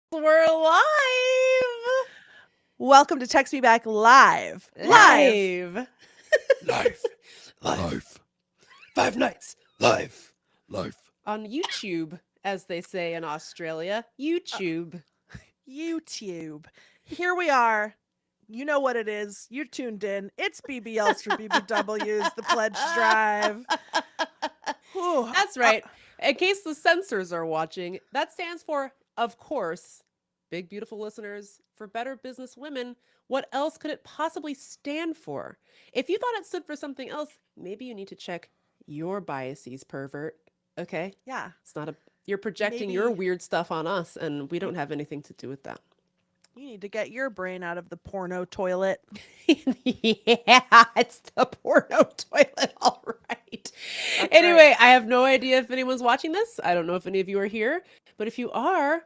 We're live. Welcome to Text Me Back Live. Live. Life. Life. 5 nights. Life. Life. On YouTube, as they say in Australia. YouTube. YouTube. Here we are. You know what it is. You're tuned in. It's BBLs for BBWs, the pledge drive. Whew. That's right. In case the censors are watching, that stands for, of course, big, beautiful listeners, for Better Business Women. What else could it possibly stand for? If you thought it stood for something else, maybe you need to check your biases, pervert. Okay? Yeah. It's not a. You're projecting Maybe- your weird stuff on us, and we don't have anything to do with that. You need to get your brain out of the porno toilet. Yeah, it's the porno toilet, all right. Anyway, I have no idea if anyone's watching this. I don't know if any of you are here, but if you are,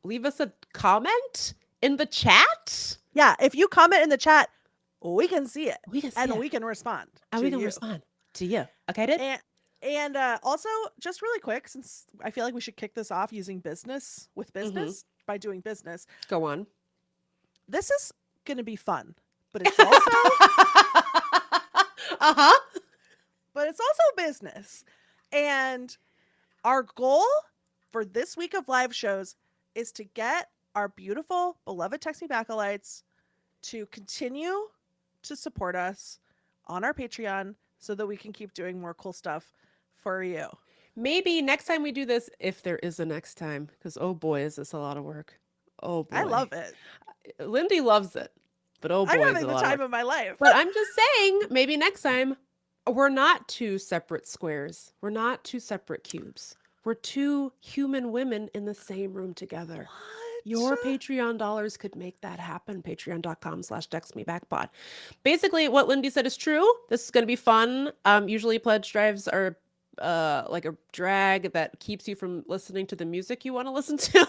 leave us a comment in the chat. Yeah. If you comment in the chat, we can see it. We can see and it. we can respond. And to we can you. respond to you. Okay, dude? And also, just really quick, since I feel like we should kick this off using business with business by doing business. Go on. This is going to be fun, but it's also but it's also business. And our goal for this week of live shows is to get our beautiful, beloved Text Me Backalites to continue to support us on our Patreon so that we can keep doing more cool stuff for you. Maybe next time we do this, if there is a next time, because oh boy, is this a lot of work. Oh boy. I love it. Lindy loves it, but oh boy, I'm is having it a the lot of time work. of my life. But I'm just saying, maybe next time, we're not two separate squares. We're not two separate cubes. We're two human women in the same room together. What? Your Patreon dollars could make that happen. Patreon.com/textmebackpod. Basically, what Lindy said is true. This is going to be fun. Usually pledge drives are like a drag that keeps you from listening to the music you want to listen to.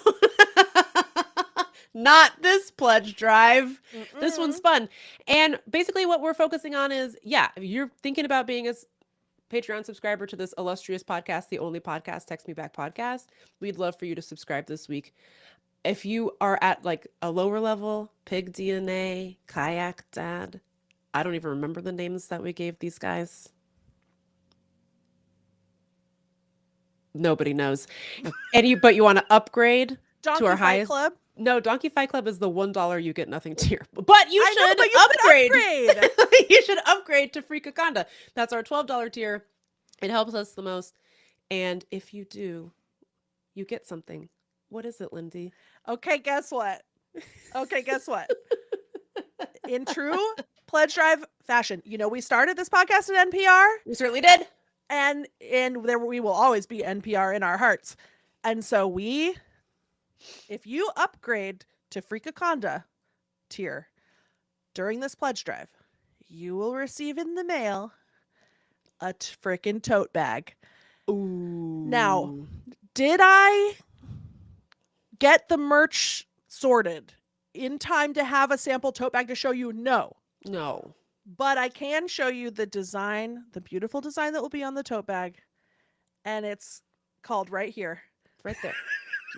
Not this pledge drive. This one's fun. And basically what we're focusing on is, yeah, if you're thinking about being a Patreon subscriber to this illustrious podcast, the only podcast, Text Me Back podcast, we'd love for you to subscribe this week. If you are at like a lower level, Pig DNA, Kayak Dad, I don't even remember the names that we gave these guys. Nobody knows. But you want to upgrade Donkey to our Fight highest Club. No, Donkey Fight Club is the $1 you get nothing tier. But you I know, should but you upgrade. should upgrade. You should upgrade to Freakaconda. That's our $12 tier. It helps us the most. And if you do, you get something. What is it, Lindy? Okay, guess what? In true pledge drive fashion, you know, we started this podcast at NPR, We certainly did. and there we will always be NPR in our hearts. And so if you upgrade to Freakaconda tier during this pledge drive, you will receive in the mail a frickin' tote bag. Ooh. Now, did I get the merch sorted in time to have a sample tote bag to show you? No. But I can show you the design, the beautiful design that will be on the tote bag. And it's called right here. Right there.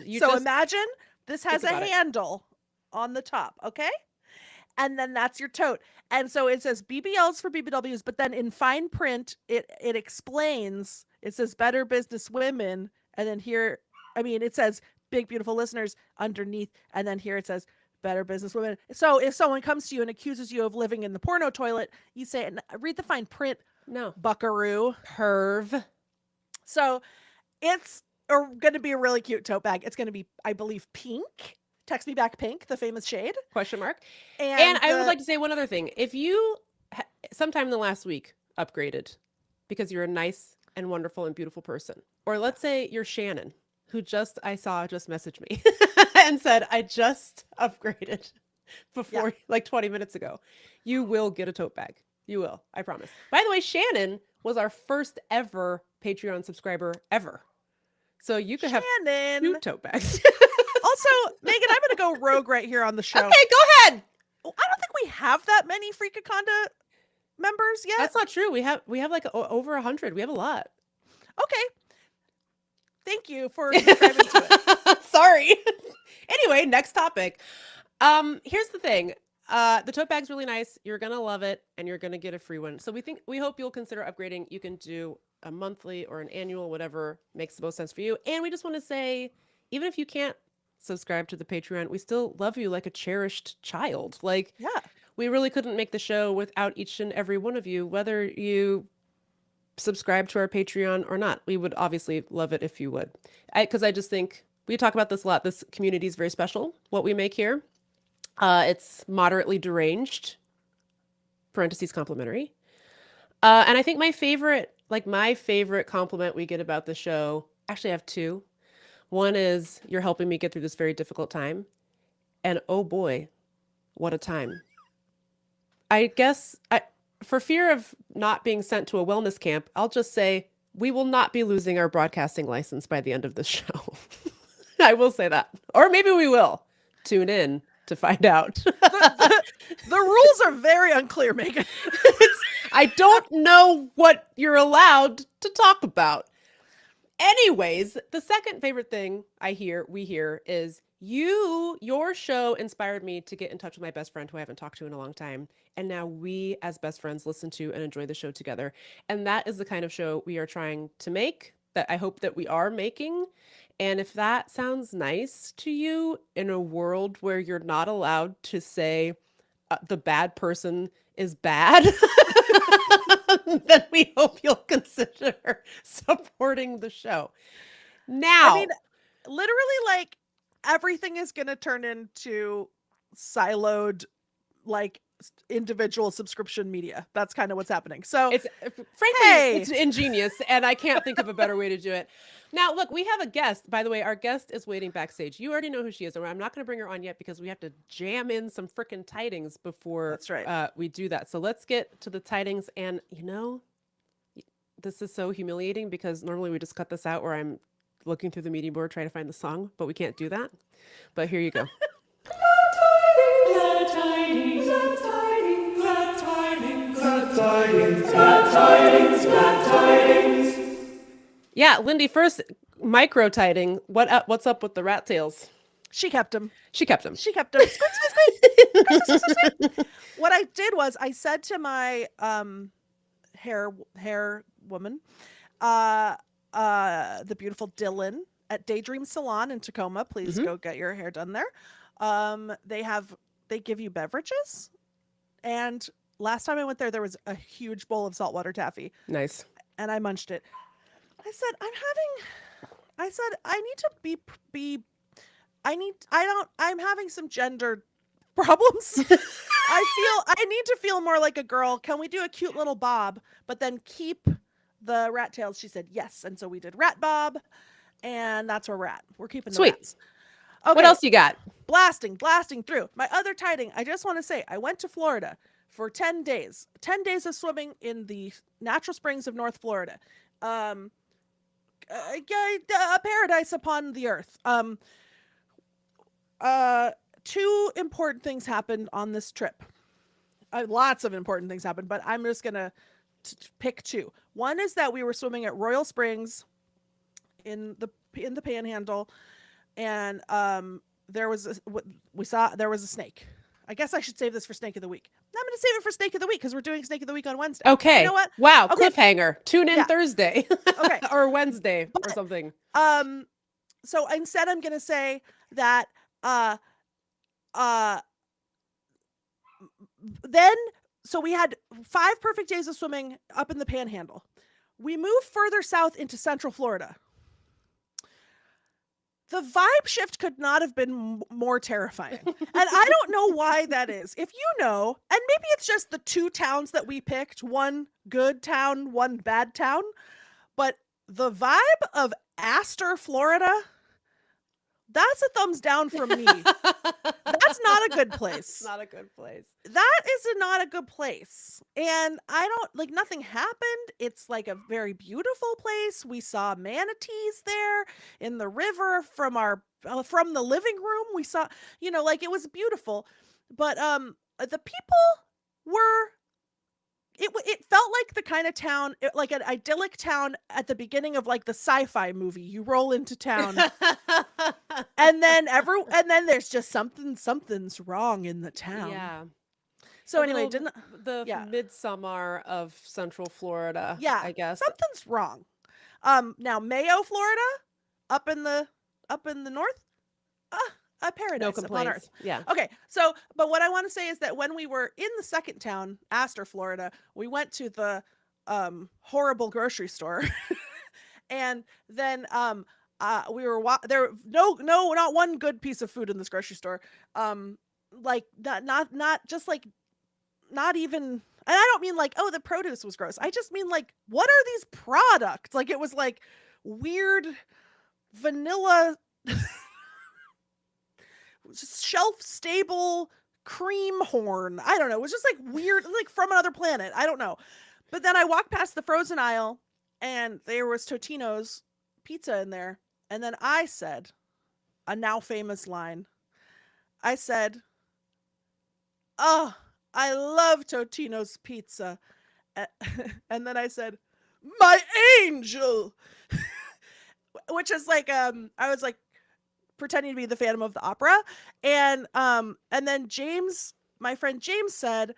Imagine this has a about it. handle on the top, okay? And then that's your tote. And so it says BBLs for BBWs, but then in fine print, it explains, it says Better Business Women. And then here, it says big, beautiful listeners underneath. And then here it says Better Business Women. So if someone comes to you and accuses you of living in the porno toilet, you say, read the fine print, No. buckaroo. Perv. So it's going to be a really cute tote bag. It's going to be, I believe, pink. Text Me Back pink, the famous shade. Question mark. And I would like to say one other thing. If you sometime in the last week upgraded because you're a nice and wonderful and beautiful person, or let's say you're Shannon, who I saw messaged me and said, I just upgraded before like 20 minutes ago, you will get a tote bag. You will. I promise. By the way, Shannon was our first ever Patreon subscriber ever. So you could have 2 tote bags. Also, Megan, I'm going to go rogue right here on the show. Okay, go ahead. I don't think we have that many Freakaconda members yet. That's not true. We have like over 100. We have a lot. Okay. Thank you for subscribing to it. Sorry. Anyway, next topic. Here's the thing. The tote bag's really nice. You're gonna love it, and you're gonna get a free one. So we hope you'll consider upgrading. You can do a monthly or an annual, whatever makes the most sense for you. And we just want to say, even if you can't subscribe to the Patreon, we still love you like a cherished child. Like, Yeah. we really couldn't make the show without each and every one of you, whether you subscribe to our Patreon or not. We would obviously love it if you would. Because I just think we talk about this a lot. This community is very special, what we make here. It's moderately deranged, parentheses complimentary. And I think my favorite compliment we get about the show, actually I have two. One is you're helping me get through this very difficult time. And oh boy, what a time. I guess for fear of not being sent to a wellness camp, I'll just say we will not be losing our broadcasting license by the end of the show. I will say that. Or maybe we will. Tune in to find out. The rules are very unclear, Megan. I don't know what you're allowed to talk about. Anyways, the second favorite thing we hear is your show inspired me to get in touch with my best friend who I haven't talked to in a long time. And now we as best friends listen to and enjoy the show together. And that is the kind of show we are trying to make, that I hope that we are making. And if that sounds nice to you in a world where you're not allowed to say the bad person is bad, then we hope you'll consider supporting the show. Now, I mean, literally, like, everything is going to turn into siloed, like, individual subscription media. That's kind of what's happening. So it's frankly, it's ingenious, and I can't think of a better way to do it. Now, look, we have a guest. By the way, our guest is waiting backstage. You already know who she is. I'm not going to bring her on yet because we have to jam in some frickin' tidings before That's right. We do that. So let's get to the tidings. And, this is so humiliating because normally we just cut this out where I'm looking through the media board trying to find the song, but we can't do that. But here you go. Yeah, Lindy, first micro tiding. What's up with the rat tails? She kept them. She kept them. Squeak, squeak, squeak. Squeak, squeak, squeak. What I did was I said to my hair woman, the beautiful Dylan at Daydream Salon in Tacoma, please go get your hair done there. They give you beverages, and last time I went there was a huge bowl of saltwater taffy. Nice. And I munched it. I'm having some gender problems. I need to feel more like a girl. Can we do a cute little bob, but then keep the rat tails? She said yes. And so we did rat bob, and that's where we're at. We're keeping the rats. Okay. What else you got? Blasting through. My other tiding, I just want to say, I went to Florida for 10 days. 10 days of swimming in the natural springs of North Florida. A paradise upon the earth. Two important things happened on this trip. Lots of important things happened, but I'm just going to pick two. One is that we were swimming at Royal Springs in the Panhandle, and there was a snake. I guess I should save this for Snake of the Week. I'm going to save it for Snake of the Week because we're doing Snake of the Week on Wednesday. Okay. You know what? Wow. Okay. Cliffhanger. Tune in Thursday. Okay. Or Wednesday or something. So instead I'm going to say that so we had 5 perfect days of swimming up in the Panhandle. We moved further south into Central Florida. The vibe shift could not have been more terrifying. And I don't know why that is. If you know, and maybe it's just the 2 towns that we picked, one good town, one bad town, but the vibe of Astor, Florida, that's a thumbs down from me. That's not a good place. Not a good place. That is not a good place. And nothing happened. It's like a very beautiful place. We saw manatees there in the river from the living room. We saw, it was beautiful. But the people were it felt like the kind of town, like an idyllic town at the beginning of like the sci-fi movie. You roll into town, and then there's just something's wrong in the town. Yeah. So anyway, the midsummer of Central Florida? Yeah, I guess something's wrong. Now Mayo, Florida, up in the north, a paradise. No upon complaints. earth. Yeah. Okay, so but what I want to say is that when we were in the second town, Astor, Florida, we went to the horrible grocery store, and then we were there. Not one good piece of food in this grocery store. Like not just like not even. And I don't mean like, oh, the produce was gross. I just mean like, what are these products? Like it was like weird vanilla shelf stable cream horn. I don't know. It was just like weird, like from another planet. I don't know. But then I walked past the frozen aisle and there was Totino's pizza in there. And then I said a now famous line. I said, "Oh, I love Totino's pizza." And then I said, "My angel," which is like, I was like pretending to be the Phantom of the Opera. And then James, my friend James said,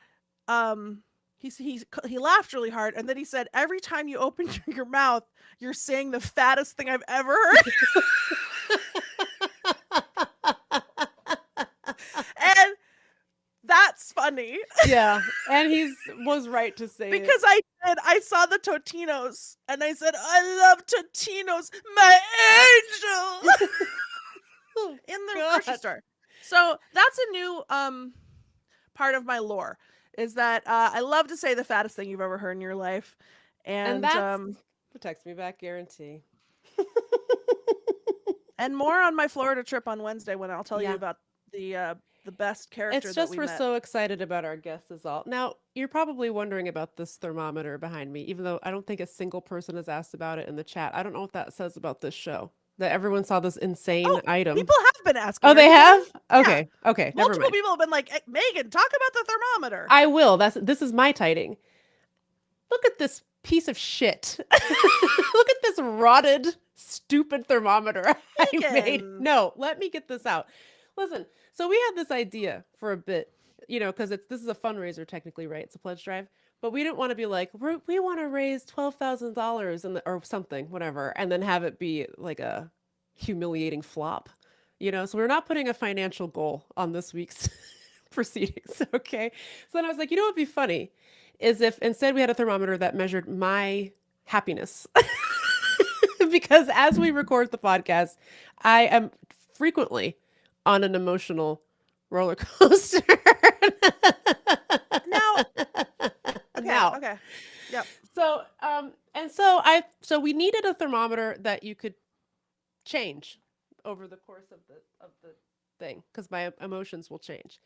he laughed really hard. And then he said, "Every time you open your mouth, you're saying the fattest thing I've ever heard." And that's funny. Yeah, and he was right to say because I saw the Totino's and I said, "I love Totino's, my angel," in the grocery store. So that's a new part of my lore, is that I love to say the fattest thing you've ever heard in your life, and that protects me back guarantee. And more on my Florida trip on Wednesday when I'll tell you about the best character. It's just that we're met. so excited about our guests is all. Now, you're probably wondering about this thermometer behind me, even though I don't think a single person has asked about it in the chat. I don't know what that says about this show, that everyone saw this insane item. People have been asking. Oh, they have? Okay. Yeah. Okay. Multiple people have been like, "Hey, Megan, talk about the thermometer." I will. This is my tiding. Look at this piece of shit. Look at this rotted, stupid thermometer I made. No, let me get this out. Listen, so we had this idea for a bit, because this is a fundraiser technically, right? It's a pledge drive, but we didn't want to be like, we want to raise $12,000 or something, whatever, and then have it be like a humiliating flop, So we're not putting a financial goal on this week's proceedings, okay? So then I was like, what would be funny is if instead we had a thermometer that measured my happiness. Because as we record the podcast, I am frequently on an emotional roller coaster. Okay. Yep. So we needed a thermometer that you could change over the course of the thing, because my emotions will change.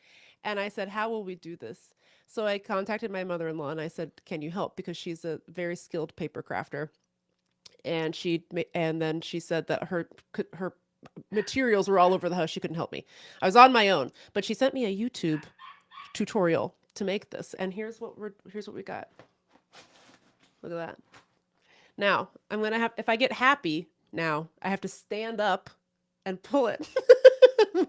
And I said, how will we do this? So I contacted my mother-in-law and I said, can you help? Because she's a very skilled paper crafter. And then she said that her materials were all over the house. She couldn't help me. I was on my own, but she sent me a YouTube tutorial to make this. And here's what we got. Look at that. Now I'm going to have, if I get happy now, I have to stand up and pull it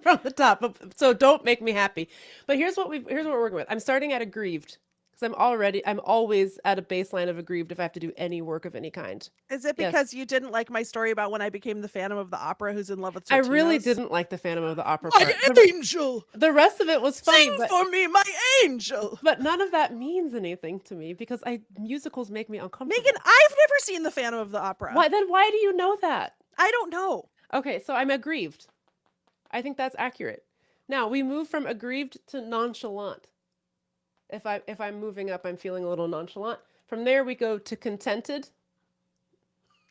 from the top. So don't make me happy. But here's what we're working with. I'm starting at aggrieved. I'm always at a baseline of aggrieved if I have to do any work of any kind. Is it because you didn't like my story about when I became the Phantom of the Opera who's in love with Totino's? I really didn't like the Phantom of the Opera part. My angel! The rest of it was funny. Sing for me, my angel! But none of that means anything to me because musicals make me uncomfortable. Megan, I've never seen the Phantom of the Opera. Why do you know that? I don't know. Okay, so I'm aggrieved. I think that's accurate. Now, we move from aggrieved to nonchalant. If I'm moving up, I'm feeling a little nonchalant. From there, we go to contented.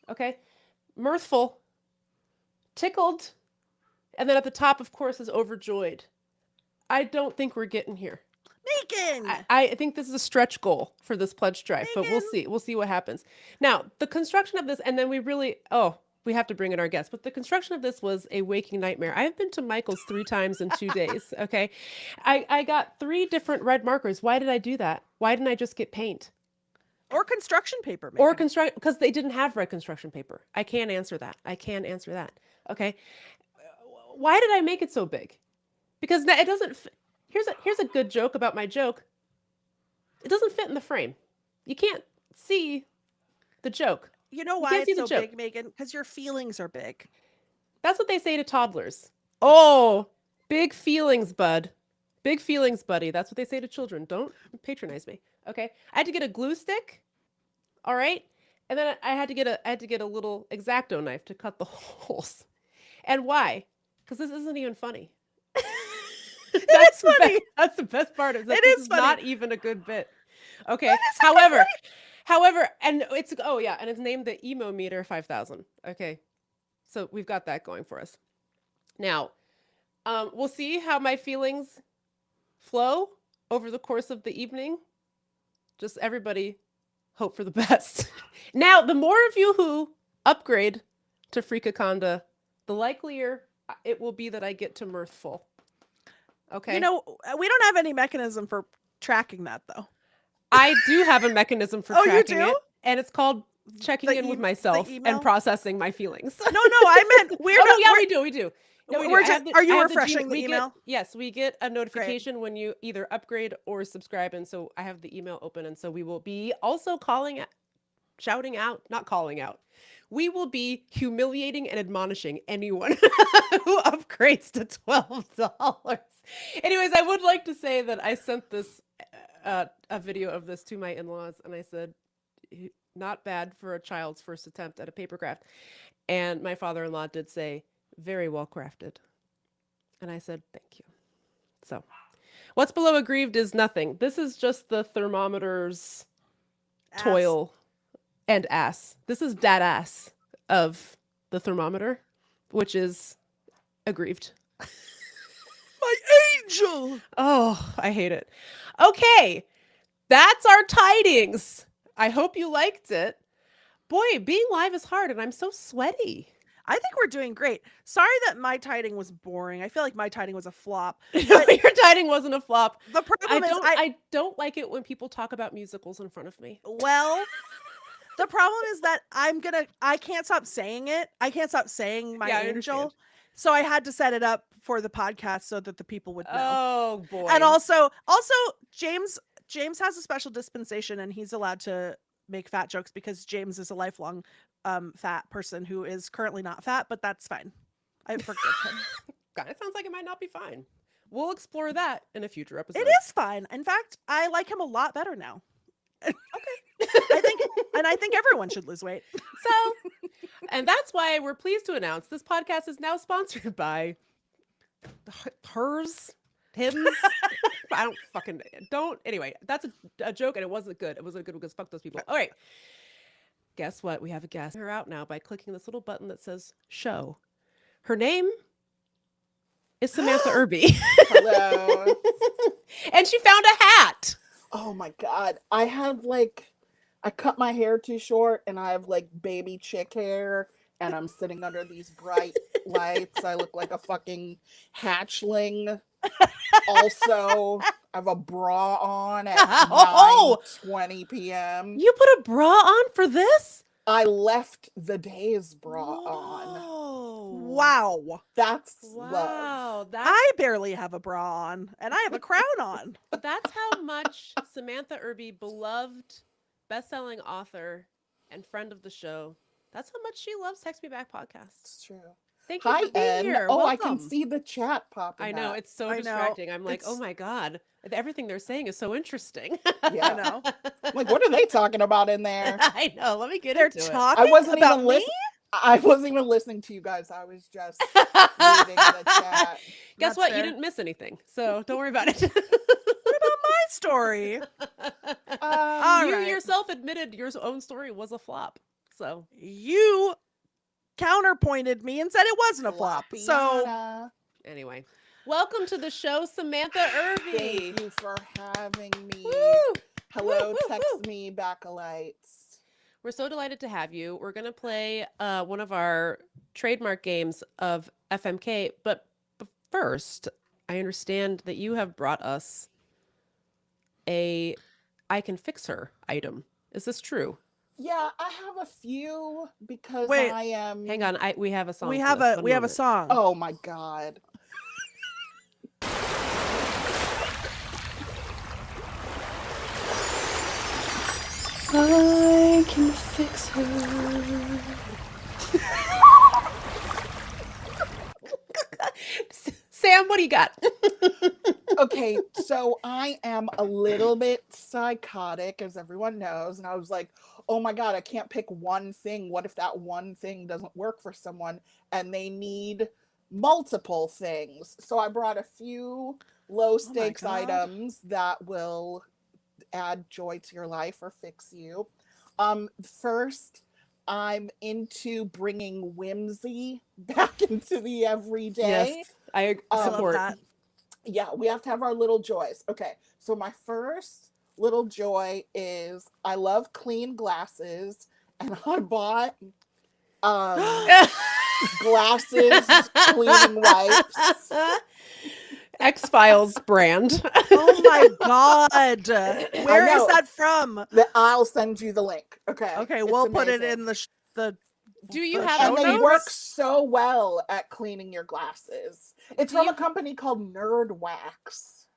Okay. Mirthful. Tickled. And then at the top, of course, is overjoyed. I don't think we're getting here. Megan! I think this is a stretch goal for this pledge drive, Megan. But we'll see. We'll see what happens. Now, the construction of this, and then we have to bring in our guests, but the construction of this was a waking nightmare. I have been to Michael's 3 times in 2 days. Okay. I got 3 different red markers. Why did I do that? Why didn't I just get paint? Or construction paper. Or because they didn't have red construction paper. I can't answer that. Okay. Why did I make it so big? Because it doesn't. Here's a good joke about my joke. It doesn't fit in the frame. You can't see the joke. You know why it's so big, Megan? Because your feelings are big. That's what they say to toddlers. Oh, big feelings, bud. Big feelings, buddy. That's what they say to children. Don't patronize me. Okay. I had to get a glue stick. All right. And then I had to get a little X-Acto knife to cut the holes. And why? Because this isn't even funny. That's funny. That's the best part of this. It is funny. Not even a good bit. Okay. However, and it's and it's named the Emo Meter 5000. Okay. So we've got that going for us. Now, we'll see how my feelings flow over the course of the evening. Just everybody hope for the best. Now, the more of you who upgrade to Freakaconda, the likelier it will be that I get to Mirthful. Okay. You know, we don't have any mechanism for tracking that, though. I do have a mechanism for tracking you do? it, and it's called checking in with myself and processing my feelings. No, I meant we do. No, are you refreshing the email? Yes, we get a notification when you either upgrade or subscribe, and so I have the email open, and so we will be also we will be humiliating and admonishing anyone who upgrades to $12. Anyways, I would like to say that I sent this a video of this to my in-laws, and I said, not bad for a child's first attempt at a paper craft. And my father-in-law did say, very well crafted. And I said, thank you. So what's below aggrieved is nothing. This is just the thermometer's toil and ass. This is that ass of the thermometer, which is aggrieved. My angel. Oh, I hate it. Okay. That's our tidings. I hope you liked it. Boy, being live is hard, and I'm so sweaty. I think we're doing great. Sorry that my tiding was boring. I feel like my tiding was a flop. Your tiding wasn't a flop. The problem is I don't like it when people talk about musicals in front of me. Well, the problem is that I can't stop saying it. I can't stop saying my angel. So I had to set it up for the podcast so that the people would know. Oh boy. And also James has a special dispensation, and he's allowed to make fat jokes because James is a lifelong fat person who is currently not fat, but that's fine. I forgive him. God, it sounds like it might not be fine. We'll explore that in a future episode. It is fine. In fact, I like him a lot better now. Okay. I think everyone should lose weight. So, and that's why we're pleased to announce this podcast is now sponsored by Hims. I don't. Anyway, that's a joke, and it wasn't good. It wasn't good because fuck those people. All right. Guess what? We have a guest. Her out now by clicking this little button that says show. Her name is Samantha Irby. Hello. And she found a hat. Oh my God. I cut my hair too short, and I have baby chick hair, and I'm sitting under these bright lights. I look like a fucking hatchling. Also, I have a bra on at 9:20 p.m. You put a bra on for this? I left the day's bra on. Wow. That's love. I barely have a bra on, and I have a crown on. That's how much Samantha Irby, beloved best-selling author and friend of the show, that's how much she loves Text Me Back podcasts. It's true. Thank you for being here. Oh, welcome. I can see the chat popping I know, up. it's so distracting. I'm like, oh my God, everything they're saying is so interesting. Yeah. I know. What are they talking about in there? I know. Let me get into it. I wasn't even listening. I wasn't even listening to you guys. I was just reading the chat. Guess what? You didn't miss anything. So don't worry about it. What about my story? You yourself admitted your own story was a flop. So you counterpointed me and said it wasn't a flop. So anyway, welcome to the show, Samantha Irby. Thank you for having me. Woo! Hello, Woo, text woo. me backalites. We're so delighted to have you. We're going to play one of our trademark games of FMK. But first, I understand that you have brought us a I Can Fix Her item. Is this true? Yeah, I have a few because Wait. I am. Hang on, we have a song. We for have this. a One we have a moment. song. Oh my god. I can fix her. Sam, what do you got? Okay, so I am a little bit psychotic, as everyone knows, and I was like, oh my god, I can't pick one thing. What if that one thing doesn't work for someone and they need multiple things? So I brought a few low stakes God. items that will add joy to your life or fix you. First, I'm into bringing whimsy back into the everyday. Yes, I love support. that. Yeah, we have to have our little joys. Okay, so my first little joy is I love clean glasses, and I bought glasses cleaning wipes. X-Files brand. Oh my god. Where is know. that from? I'll send you the link. Okay. Okay, it's we'll put it amazing. in the Do you the have show And they notes? work so well at cleaning your glasses. It's Do from you- a company called Nerd Wax.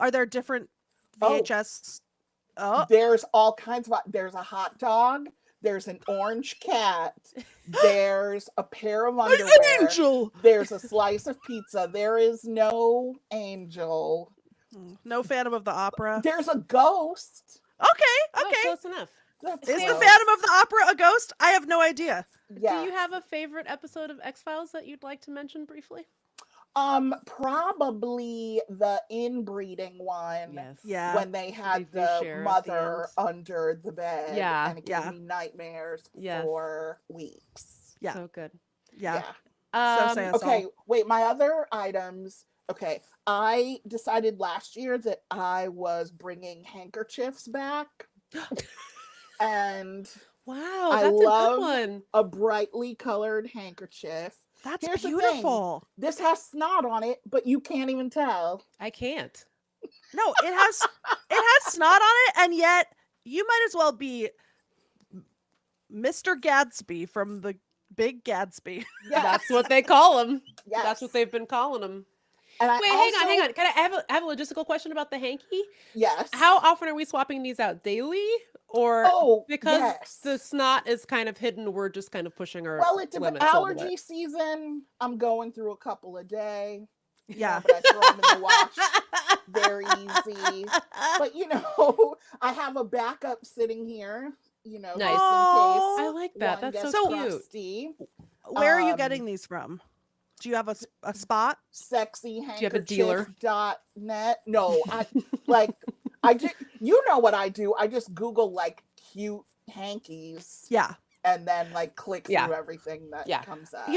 Are there different Oh. VHS? Oh, There's all kinds of. There's a hot dog. There's an orange cat. There's a pair of underwear. an angel. There's a slice of pizza. There is no angel. No Phantom of the Opera. There's a ghost. Okay. Oh, close enough. That's Is the close. Phantom of the Opera a ghost? I have no idea. Yeah. Do you have a favorite episode of X-Files that you'd like to mention briefly? Probably the inbreeding one. Yes. Yeah. When they had They the share at the mother end. under the bed. Yeah. And it gave Yeah. me nightmares Yes. for weeks. Yeah. So good. Yeah. Yeah. So sad. Okay, wait, my other items. Okay, I decided last year that I was bringing handkerchiefs back. And Wow, I that's love- a good one. a brightly colored handkerchief. That's Here's the thing. beautiful. This has snot on it, but you can't even tell. I can't. No, it has snot on it, and yet you might as well be Mr. Gadsby from the Big Gatsby. Yes, That's what they call them. yes. That's what they've been calling them. And I Wait, hang on. Can I have a logistical question about the hanky? Yes. How often are we swapping these out? Daily? Or Oh, because yes. the snot is kind of hidden, we're just kind of pushing our Well, it's limits a little allergy bit. season. I'm going through a couple a day. Yeah. But I throw them in the wash. Very easy. But I have a backup sitting here. Nice. Just in Oh, I case like that. one That's gets so cute. crusty. Where are you Um, getting these from? Do you have a spot? Sexyhandkerchief.net. No, I just you know what I do. I just Google cute hankies Yeah. and then click through Yeah. everything that Yeah. comes up.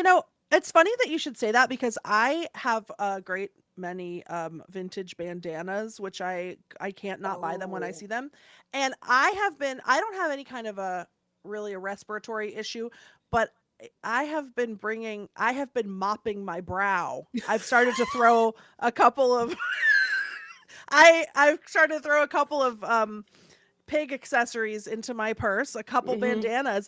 It's funny that you should say that because I have a great many vintage bandanas, which I can't not buy them when I Oh. see them. And I don't have any kind of a respiratory issue, but I have been mopping my brow. I've started to throw a couple of I've started to throw a couple of pig accessories into my purse, a couple Mhm. bandanas.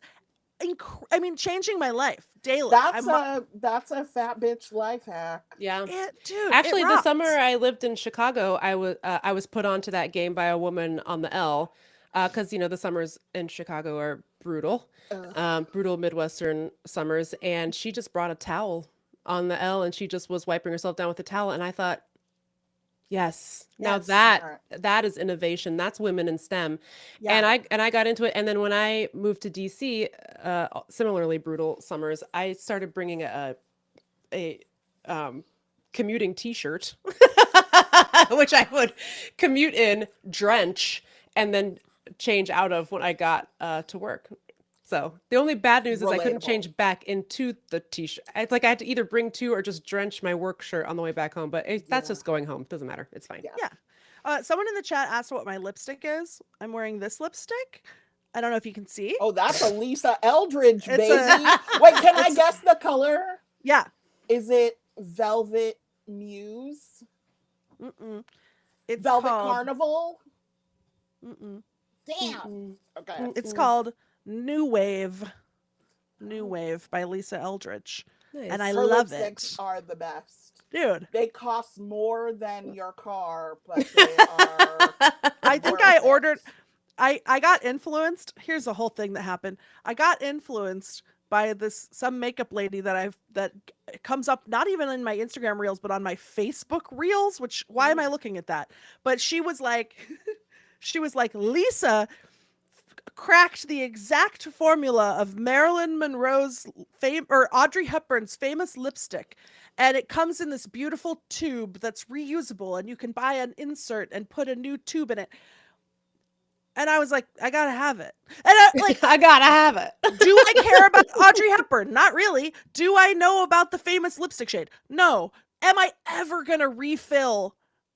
Changing my life daily. That's a fat bitch life hack. Yeah. Dude, Actually, it the rocks. summer I lived in Chicago, I was put onto that game by a woman on the L, because the summers in Chicago are brutal, Ugh. brutal Midwestern summers, and she just brought a towel on the L, and she just was wiping herself down with a towel, and I thought, yes, now That's that smart. is innovation. That's women in STEM, Yeah. and I got into it, and then when I moved to DC, similarly brutal summers, I started bringing a commuting T-shirt, which I would commute in, drench, and then change out of when I got to work. So the only bad news is I couldn't Relatable. change back into the T-shirt. It's like I had to either bring two or just drench my work shirt on the way back home. But that's Yeah. just going home. Doesn't matter. It's fine. Yeah. Someone in the chat asked what my lipstick is. I'm wearing this lipstick. I don't know if you can see. Oh, that's a Lisa Eldridge, It's baby. a- Wait, can I guess the color? Yeah. Is it Velvet Muse? Mm-mm. It's Velvet called Carnival? Damn. Okay. It's called New Wave. New Wave by Lisa Eldridge. Nice. And I Her love lipsticks it. are the best. Dude. They cost more than your car, but they are I think worth I it. ordered I got influenced. Here's the whole thing that happened. I got influenced by some makeup lady that comes up not even in my Instagram reels but on my Facebook reels, which why am I looking at that? But she was like Lisa cracked the exact formula of Marilyn Monroe's or Audrey Hepburn's famous lipstick. And it comes in this beautiful tube that's reusable, and you can buy an insert and put a new tube in it. And I was like, I gotta have it. And I gotta have it. Do I care about Audrey Hepburn? Not really. Do I know about the famous lipstick shade? No. Am I ever gonna refill?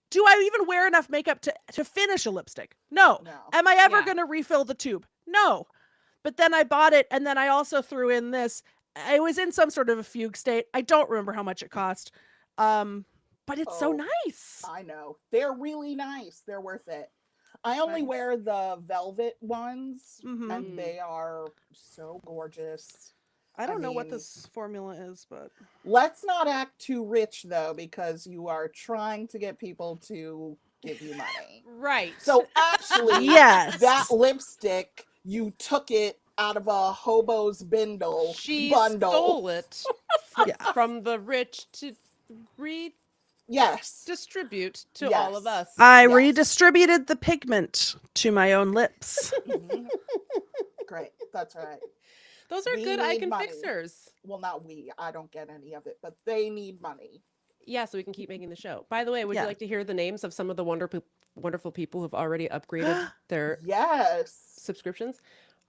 Do I even wear enough makeup to finish a lipstick? No. Am I ever gonna refill the tube? No. But then I bought it, and then I also threw in this. It was in some sort of a fugue state. I don't remember how much it cost. But it's so nice. I know. They're really nice. They're worth it. I only wear the velvet ones, and they are so gorgeous. I don't know what this formula is, but... Let's not act too rich, though, because you are trying to get people to give you money. Right. So actually, that lipstick, you took it out of a hobo's bundle. She stole it from the rich to distribute to all of us. I redistributed the pigment to my own lips. Great. That's right. Those are good icon fixers. Well, not we. I don't get any of it, but they need money. Yeah, so we can keep making the show. By the way, would you like to hear the names of some of the wonderful people who've already upgraded their subscriptions?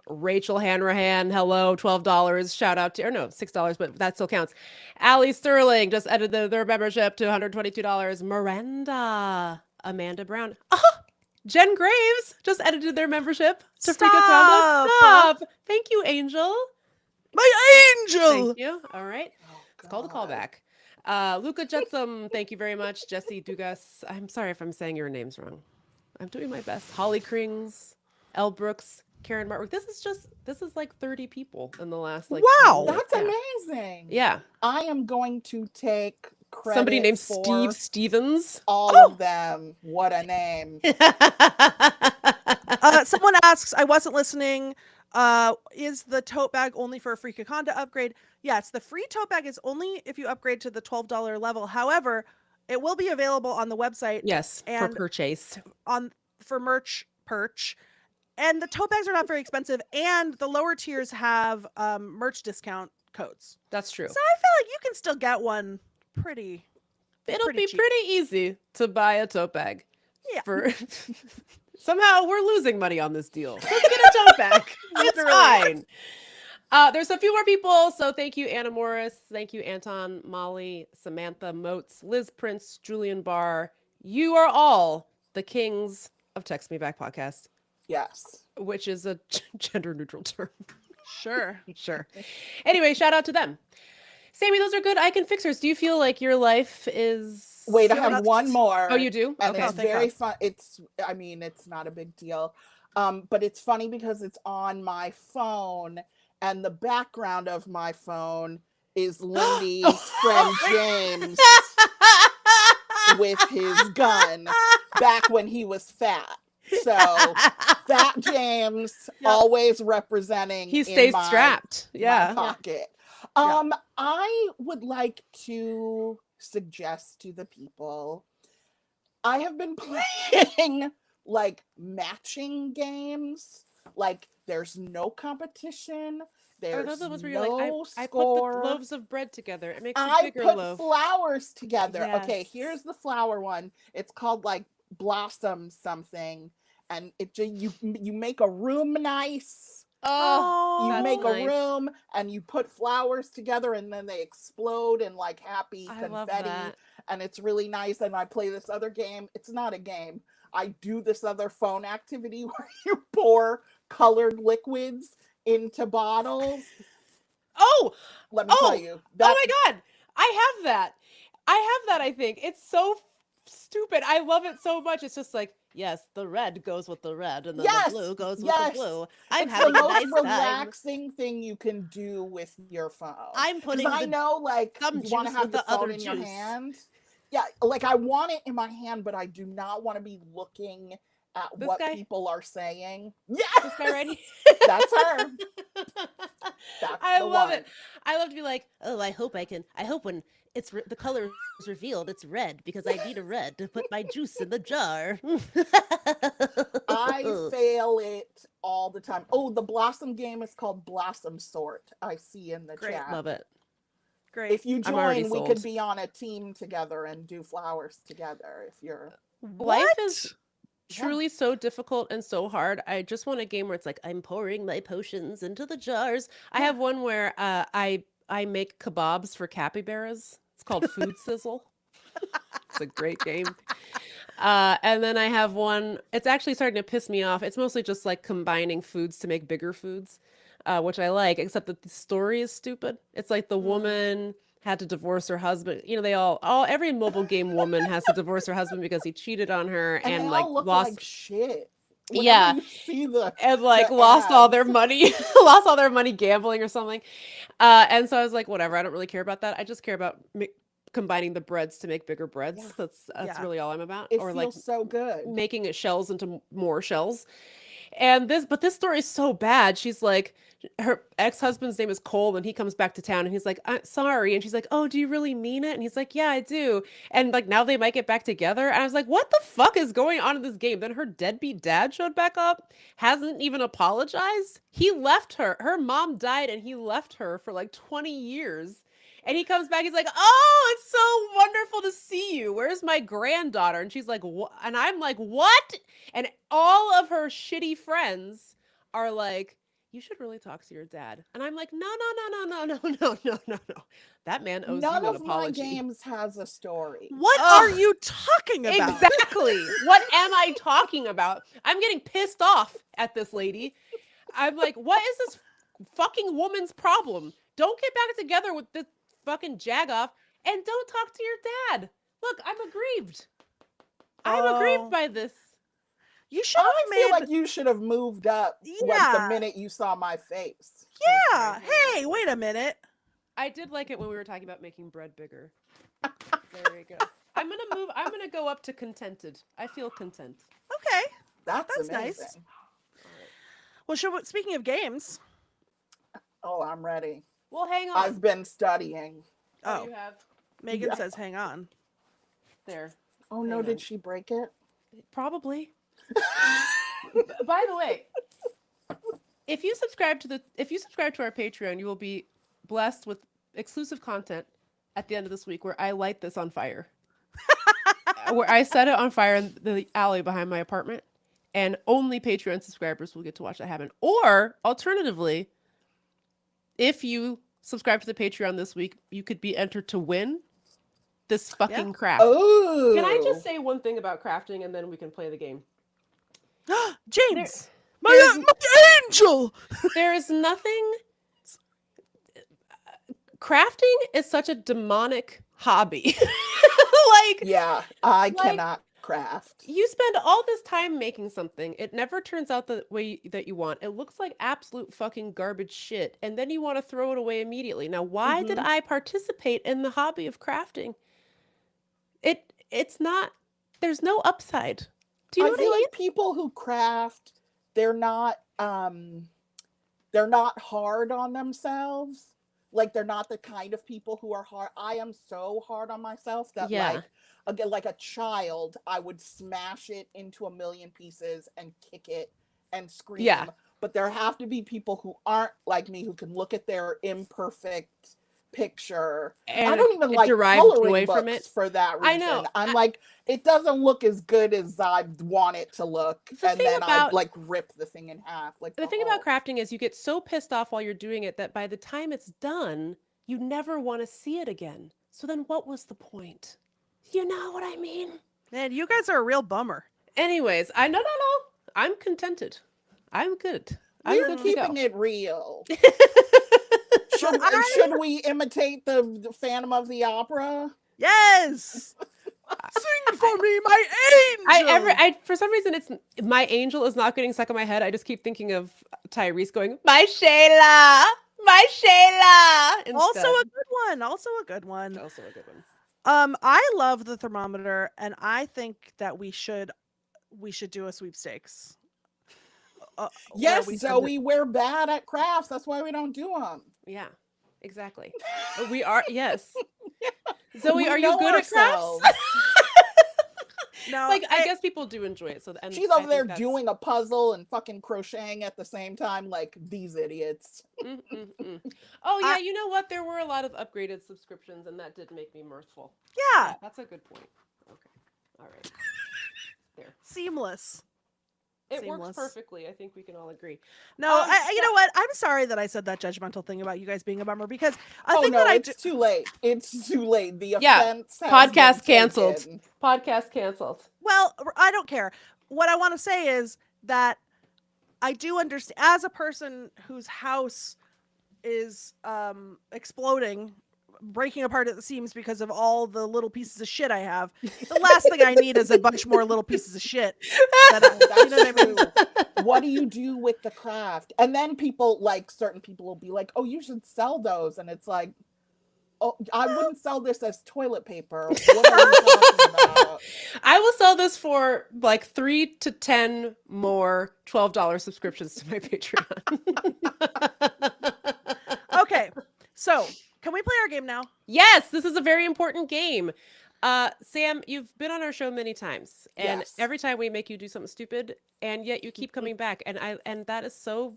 Rachel Hanrahan, hello, $12. Shout out to, or no, $6, but that still counts. Allie Sterling just edited their membership to $122. Miranda, Amanda Brown. Jen Graves just edited their membership to Freak Out Combo. Stop. Thank you, Angel. My angel. Thank you. All right. It's called a callback. Luca Jetsam, thank you very much. Jesse Dugas. I'm sorry if I'm saying your names wrong. I'm doing my best. Holly Krings, Elle Brooks, Karen Martwick. This is like 30 people in the last wow, that's amazing. Yeah. I am going to take credit. Somebody named Steve Stevens. All of them. What a name. Someone asks, I wasn't listening. Is the tote bag only for a free Wakanda upgrade? Yes, the free tote bag is only if you upgrade to the $12 level. However, it will be available on the website. Yes, and for purchase. For merch perch. And the tote bags are not very expensive, and the lower tiers have merch discount codes. That's true. So I feel like you can still get one pretty. It'll be cheap. pretty easy to buy a tote bag. Yeah. Somehow we're losing money on this deal. Let's get a tote bag. It's fine. There's a few more people. So thank you, Anna Morris. Thank you, Anton, Molly, Samantha, Moats, Liz Prince, Julian Barr. You are all the kings of Text Me Back podcast. Yes. Which is a gender neutral term. Sure. Anyway, shout out to them. Sammy, those are good icon fixers. Do you feel like your life is... Wait, I have one more. Oh, you do? And okay. it's very fun. It's not a big deal. But it's funny because it's on my phone, and the background of my phone is Lindy's friend James with his gun back when he was fat. So Fat James always representing. He stays strapped. My pocket. I would like to suggest to the people, I have been playing like matching games. Like there's no competition. There's those the ones where no you're like, I put the loaves of bread together. It makes a bigger loaf. I put flowers together. Yes. Okay, here's the flower one. It's called like Blossom something. And you make a room nice. You make a room and you put flowers together and then they explode in like happy confetti. And it's really nice. And I play this other game. It's not a game. I do this other phone activity where you pour colored liquids into bottles. Let me tell you. Oh my God. I have that, I think. It's so stupid. I love it so much. It's just like, Yes, the red goes with the red, and then Yes, the blue goes with yes. the blue. I'm It's the having a most nice time. relaxing thing you can do with your phone. I'm Because putting I know, like, some you want to juice have with the the other phone in your juice. hand. Yeah, like I want it in my hand, but I do not want to be looking at This what guy? people are saying. This Yes, guy right here. that's her. That's I the love one. it. I love to be like, oh, I hope when it's the color is revealed, it's red because I need a red to put my juice in the jar. I fail it all the time. Oh, the Blossom game is called Blossom Sort. I see in the Great. chat. Love it. Great. If you I'm already join, we sold. could be on a team together and do flowers together. If you're Life What? is truly so difficult and so hard. I just want a game where it's like I'm pouring my potions into the jars. I have one where I make kebabs for capybaras. It's called Food Sizzle. It's a great game. And then I have one. It's actually starting to piss me off. It's mostly just like combining foods to make bigger foods, which I like. Except that the story is stupid. It's like the woman had to divorce her husband. You know, they all every mobile game woman has to divorce her husband because he cheated on her and and they like all look lost. like shit. Whenever Yeah. you see the And like the lost all their ads. money, lost all their money gambling or something. And so I was like, whatever. I don't really care about that. I just care about combining the breads to make bigger breads. Yeah. That's Yeah. really all I'm about. It Or feels like so good. making it shells into more shells. And this story is so bad. She's like, her ex-husband's name is Cole, and he comes back to town and he's like, I'm sorry. And she's like, oh, do you really mean it? And he's like, yeah, I do. And like now they might get back together. And I was like, what the fuck is going on in this game? Then her deadbeat dad showed back up, hasn't even apologized. He left her. Her mom died and he left her for like 20 years. And he comes back, he's like, oh, it's so wonderful to see you. Where's my granddaughter? And she's like, what? And I'm like, what? And all of her shitty friends are like, you should really talk to your dad. And I'm like, no. That man owes None you an of my apology. games has a story. What Ugh. are you talking about? Exactly. What am I talking about? I'm getting pissed off at this lady. I'm like, what is this fucking woman's problem? Don't get back together with this fucking jagoff and don't talk to your dad. Look, I'm aggrieved. I'm aggrieved by this. You should I have feel made. like you should have moved up like the Yeah. minute you saw my face. Yeah. Hey, wait a minute. I did like it when we were talking about making bread bigger. There you go. I'm gonna go up to contented. I feel content. Okay. That's That's amazing. nice. Well, speaking of games. Oh, I'm ready. Well, hang on. I've been studying. Oh, You have Megan Yeah. says, "Hang on." there. Oh no, Hang on. did she break it? Probably. By the way, if you subscribe to our Patreon, you will be blessed with exclusive content at the end of this week where I light this on fire. Where I set it on fire in the alley behind my apartment, and only Patreon subscribers will get to watch that happen. Or alternatively, if you subscribe to the Patreon this week, you could be entered to win this fucking craft. Oh. Can I just say one thing about crafting and then we can play the game? James, there's- my angel. There is nothing. Crafting is such a demonic hobby. Like, Yeah, I Like- cannot craft. you spend all this time making something. It never turns out the way that you want. It looks like absolute fucking garbage shit. And then you want to throw it away immediately. Now, why did I participate in the hobby of crafting? It's not, there's no upside. Do you know I what I feel mean? like people who craft, they're not hard on themselves. Like they're not the kind of people who are hard. I am so hard on myself that Yeah. like again, like a child, I would smash it into a million pieces and kick it and scream. Yeah. But there have to be people who aren't like me who can look at their imperfect picture. And I don't even it like derived coloring joy books from it. for that reason. I know. I'm like, it doesn't look as good as I want it to look. The And thing then I about- like rip the thing in half. Like The thing about Hulk. crafting is you get so pissed off while you're doing it that by the time it's done, you never want to see it again. So then what was the point? You know what I mean? Man, you guys are a real bummer. Anyways, no. I'm contented. I'm good. I'm We're good to keeping go. it real. Should we imitate the Phantom of the Opera? Yes. Sing for me, my angel. I for some reason it's my angel is not getting stuck in my head. I just keep thinking of Tyrese going, my Shayla, my Shayla. Also instead. a good one. Also a good one. Also a good one. I love the thermometer, and I think that we should do a sweepstakes. Yes, where we send Zoe, we're bad at crafts. That's why we don't do them. Yeah, exactly. We are, yes. Zoe, We are you know good ourselves. at crafts? No, Like, I guess people do enjoy it. So and She's I over think there that's- doing a puzzle and fucking crocheting at the same time, like these idiots. Oh yeah, you know what? There were a lot of upgraded subscriptions, and that did make me mirthful. yeah, That's a good point. Okay, all right. There, seamless. it works Seamless. perfectly. I think we can all agree. No, you know what? I'm sorry that I said that judgmental thing about you guys being a bummer because I Oh think no, that it's too late. It's too late. The Yeah, offense has podcast been canceled. taken. Podcast canceled. Well, I don't care. What I want to say is that I do understand, as a person whose house is exploding, breaking apart at the seams because of all the little pieces of shit I have. The last thing I need is a bunch more little pieces of shit. That's true. What do you do with the craft? And then people, like certain people will be like, oh, you should sell those. And it's like, oh, I wouldn't sell this as toilet paper. What are you talking about? I will sell this for like 3 to 10 more $12 subscriptions to my Patreon. Okay, so can we play our game now? Yes, this is a very important game. Sam, you've been on our show many times, and Yes. every time we make you do something stupid, and yet you keep coming back, and that is so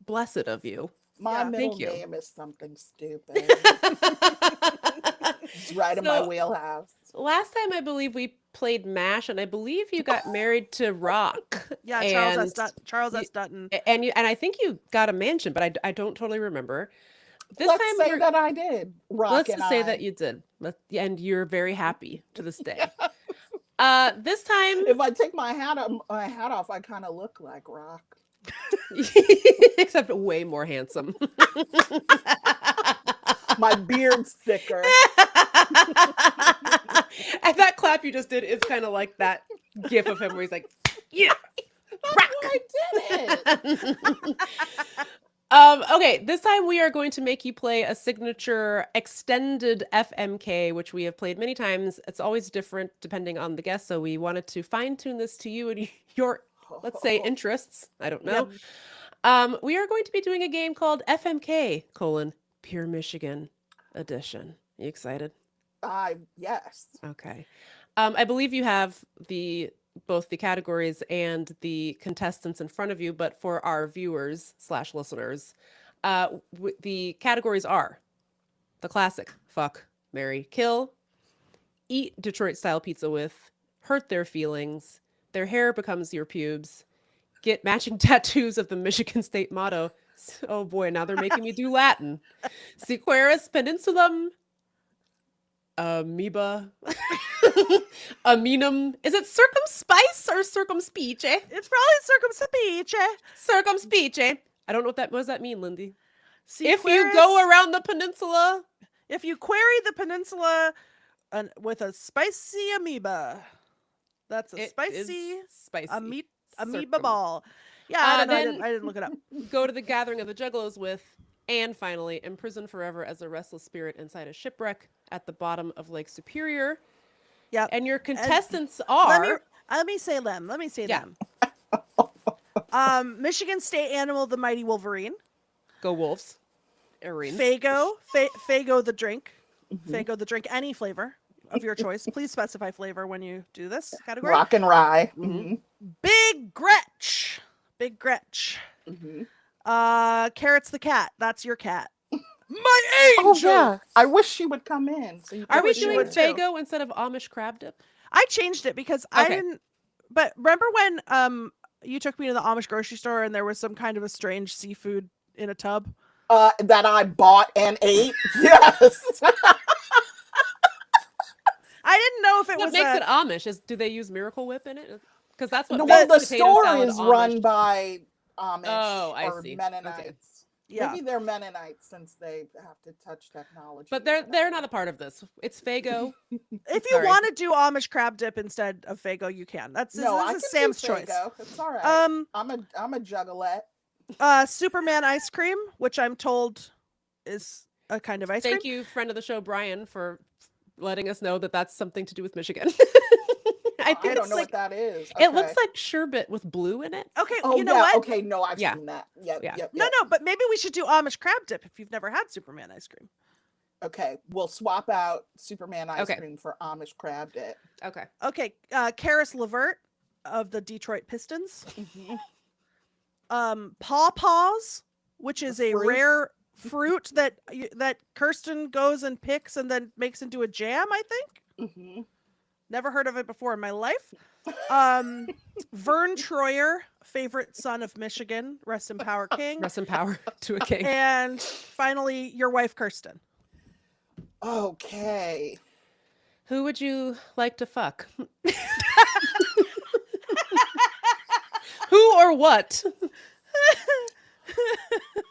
blessed of you. My Yeah, middle thank you. name is something stupid. It's right in my So- wheelhouse. Last time I believe we played MASH, and I believe you got married to Rock. Yeah, and Charles S. Dutton. And I think you got a mansion, but I don't totally remember. This Let's time say we're- that I did. Rock let's and just say I. that you did. And you're very happy to this day. This time, If I take my hat off, I kind of look like Rock. except way more handsome. My beard's thicker. And that clap you just did is kind of like that gif of him where he's like, yeah. That's why I did it. Okay, this time we are going to make you play a signature extended FMK, which we have played many times. It's always different depending on the guest, so we wanted to fine-tune this to you and your, let's say, interests. I don't know. We are going to be doing a game called FMK, Pure Michigan Edition. You excited? Yes. Okay. I believe you have both the categories and the contestants in front of you, but for our viewers / listeners, the categories are the classic fuck, marry, kill, eat Detroit style pizza with, hurt their feelings, their hair becomes your pubes, get matching tattoos of the Michigan state motto. Oh boy, now they're making me do Latin. Sequeris peninsulum amoeba aminum. Is it circumspice or circumspice? It's probably circumspice. Circumspice. I don't know what does that mean, Lindy? See, If you go around the peninsula, if you query the peninsula with a spicy amoeba, that's a it spicy is spicy. amoeba ball. Yeah, I don't know. then- I didn't look it up. Go to the gathering of the Juggalos with, and finally, imprison forever as a restless spirit inside a shipwreck at the bottom of Lake Superior. Yep. And your contestants are Let me say them. Yeah. them. Michigan State Animal, the Mighty Wolverine. Go Wolves. Arenes. Fago, Fago the drink. Fago the drink, any flavor of your choice. Please specify flavor when you do this category. Rock and rye. Big Gretch. Big Gretch. Carrots the cat. That's your cat. My Oh angel. yeah. I wish she would come in. So you Are could we she doing would too. Fago instead of Amish crab dip? I changed it because I Okay. didn't. But remember when you took me to the Amish grocery store and there was some kind of a strange seafood in a tub? that I bought and ate? Yes. I didn't know if it What was makes it Amish? Do they use Miracle Whip in it? Because that's what Well, makes the potato store salad is Amish. run by Amish Oh, I or see. Okay. Mennonites. Yeah. Maybe they're Mennonites since they have to touch technology. But they're not a part of this. It's Faygo. If you want to do Amish crab dip instead of Faygo, you can. This is Sam's choice. It's all right. I'm a juggalette. Superman ice cream, which I'm told is a kind of ice cream. Thank you, friend of the show, Brian, for letting us know that that's something to do with Michigan. I don't know what that is. It looks like sherbet with blue in it. Okay, oh, you know what? Okay, no, I've seen that. Yep. No, but maybe we should do Amish crab dip if you've never had Superman ice cream. Okay, we'll swap out Superman ice cream for Amish crab dip. Okay. Karis LeVert of the Detroit Pistons. Pawpaws, which is a rare fruit that Kirsten goes and picks and then makes into a jam, I think. Mm-hmm. Never heard of it before in my life. Vern Troyer, favorite son of Michigan. Rest in power, king. Rest in power to a king. And finally, your wife, Kirsten. Okay. Who would you like to fuck? Who or what?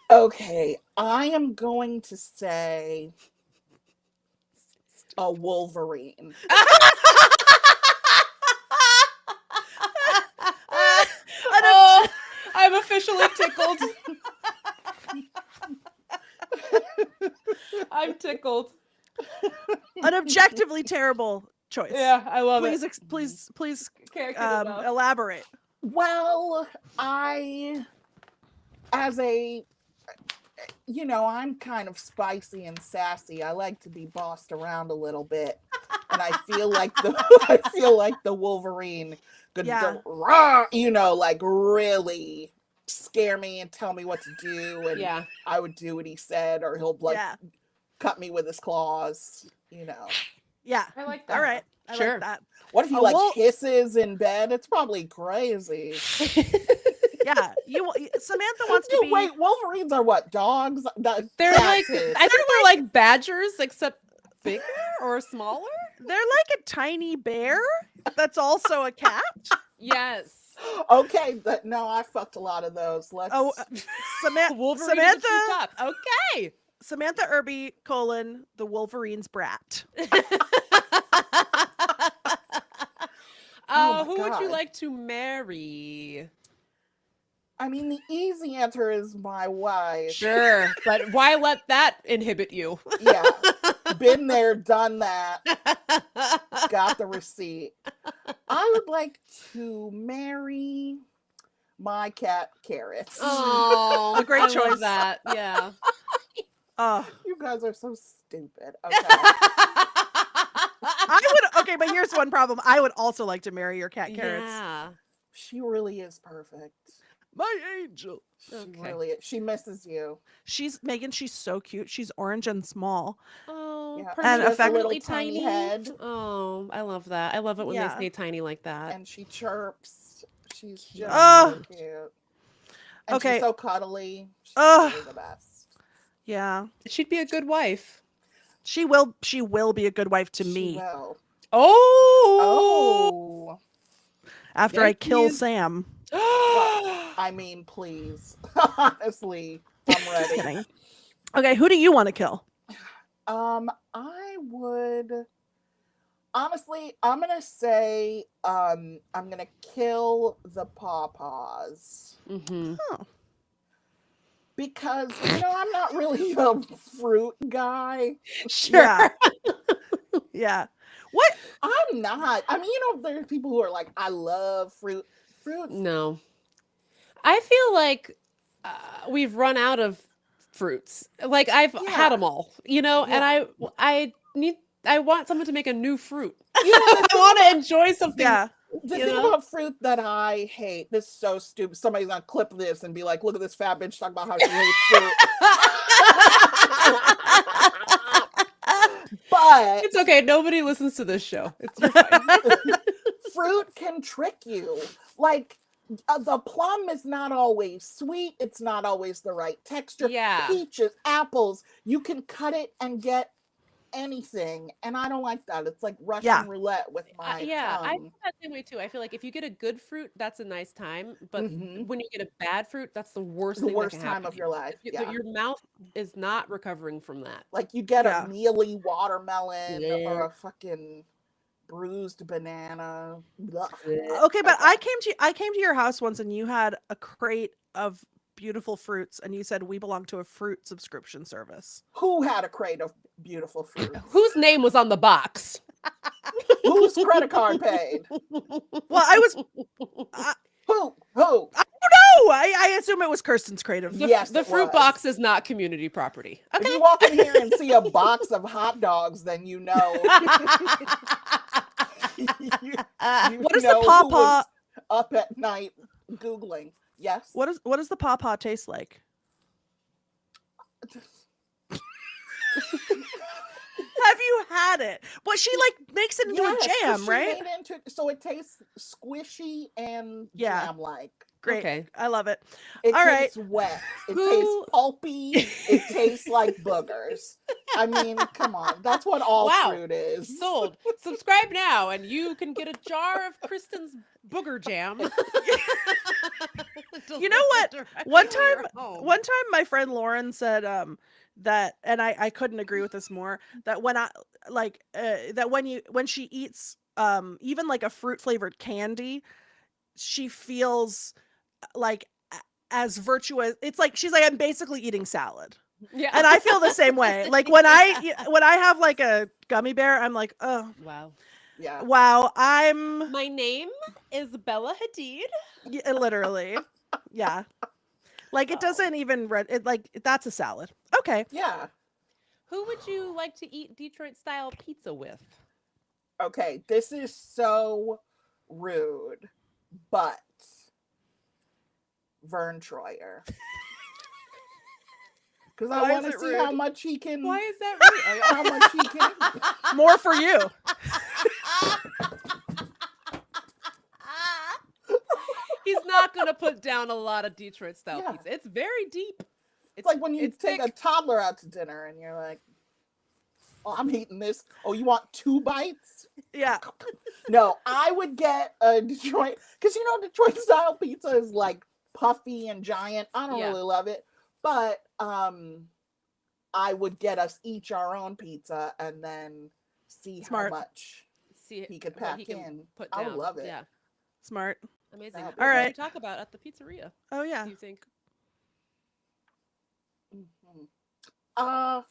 Okay, I am going to say a Wolverine. Oh, I'm officially tickled. I'm tickled. An objectively terrible choice. Yeah, I love it. Please Can't elaborate. Well, I'm kind of spicy and sassy. I like to be bossed around a little bit. And I feel like the Wolverine could really scare me and tell me what to do, and I would do what he said, or he'll cut me with his claws, Yeah. I like that. All right. I like that. What if he hisses in bed? It's probably crazy. Yeah. Samantha wants to be. Wait, Wolverines are what? Dogs? They're like, I think they're like badgers, except bigger or smaller. They're like a tiny bear that's also a cat. Yes. Okay, no, I fucked a lot of those. Samantha. Okay. Samantha Irby, the Wolverine's brat. Who would you like to marry? I mean, the easy answer is my wife. Sure, but why let that inhibit you? Yeah. Been there, done that. Got the receipt. I would like to marry my cat, Carrots. Oh, a great choice. Love that. Yeah. You guys are so stupid. Okay. Okay, but here's one problem. I would also like to marry your cat, Carrots. Yeah. She really is perfect. My angel. She really is. She misses you. She's so cute. She's orange and small. Oh, yeah. And affectionately tiny head. Oh, I love that. I love it when they stay tiny like that. And she chirps. She's just so cute. And she's so cuddly. She's really the best. Yeah. She'd be a good wife. She will be a good wife to me. Will. Oh. After I kill Sam. I mean, please. Honestly, I'm ready. Okay, who do you want to kill? I would honestly, I'm gonna say I'm gonna kill the pawpaws. Mm-hmm. Oh. Because I'm not really a fruit guy. Sure. Yeah. What? I'm not. I mean, there are people who are like, I love fruit. No. I feel like we've run out of fruits. Like I've had them all, and I want someone to make a new fruit. I want to enjoy something. Yeah. The thing about fruit that I hate, this is so stupid. Somebody's gonna clip this and be like, look at this fat bitch talking about how she hates fruit. But it's okay. Nobody listens to this show. It's fine. Fruit can trick you. Like the plum is not always sweet. It's not always the right texture. Yeah. Peaches, apples, you can cut it and get anything, and I don't like that. It's like Russian roulette with my I tongue. feel that same way too. I feel like if you get a good fruit, that's a nice time, but when you get a bad fruit, that's the worst The thing worst that can time happen of to your you. life. Your mouth is not recovering from that. Like you get Yeah. a mealy watermelon Yeah. or a fucking bruised banana. Ugh. Okay, but I came to your house once and you had a crate of beautiful fruits and you said we belong to a fruit subscription service. Who had a crate of beautiful fruit? Whose name was on the box? Whose credit card paid? Well, I was Who? oh, I assume it was Kirsten's crate of Yes, The it fruit was. box is not community property. If you walk in here and see a box of hot dogs, then you know. What is the know who pawpaw? was up at night Googling. Yes. What does the pawpaw taste like? Have you had it? Well, she like makes it into Yes, a but jam, she right? made it so it tastes squishy and Yeah. jam-like. Great. Okay. I love it. It All right. tastes wet. It Who- tastes pulpy. It tastes like boogers. I mean, come on. That's what all Wow. fruit is. Sold. Subscribe now, and you can get a jar of Kristen's booger jam. You know what? Directly One to your time- home. One time my friend Lauren said that, and I couldn't agree with this more, that when I like that when she eats even like a fruit flavored candy, she feels like as virtuous. It's like she's like, I'm basically eating salad. Yeah. And I feel the same way. Like when I have like a gummy bear, I'm like, oh Wow. Yeah. wow, I'm My name is Bella Hadid. literally, yeah. Like it doesn't even like that's a salad. Okay. Yeah. Who would you like to eat Detroit style pizza with? Okay. This is so rude, but Vern Troyer. Because I Why want is to it see rude? how much he can. Why is that right? How much he can. More for you. He's not going to put down a lot of Detroit style Yeah. pizza. It's very deep. It's like when you it's take a thick. toddler out to dinner and you're like, "Oh, I'm eating this. Oh, you want 2 bites?" Yeah. No, I would get a Detroit, because Detroit style pizza is like puffy and giant. I don't Yeah. really love it, but I would get us each our own pizza and then see Smart. how much See he could what pack he can in. put I down. would love it. Yeah. Smart. Amazing. All What did right. we talk about at the pizzeria? Oh yeah. Do you think? Mhm.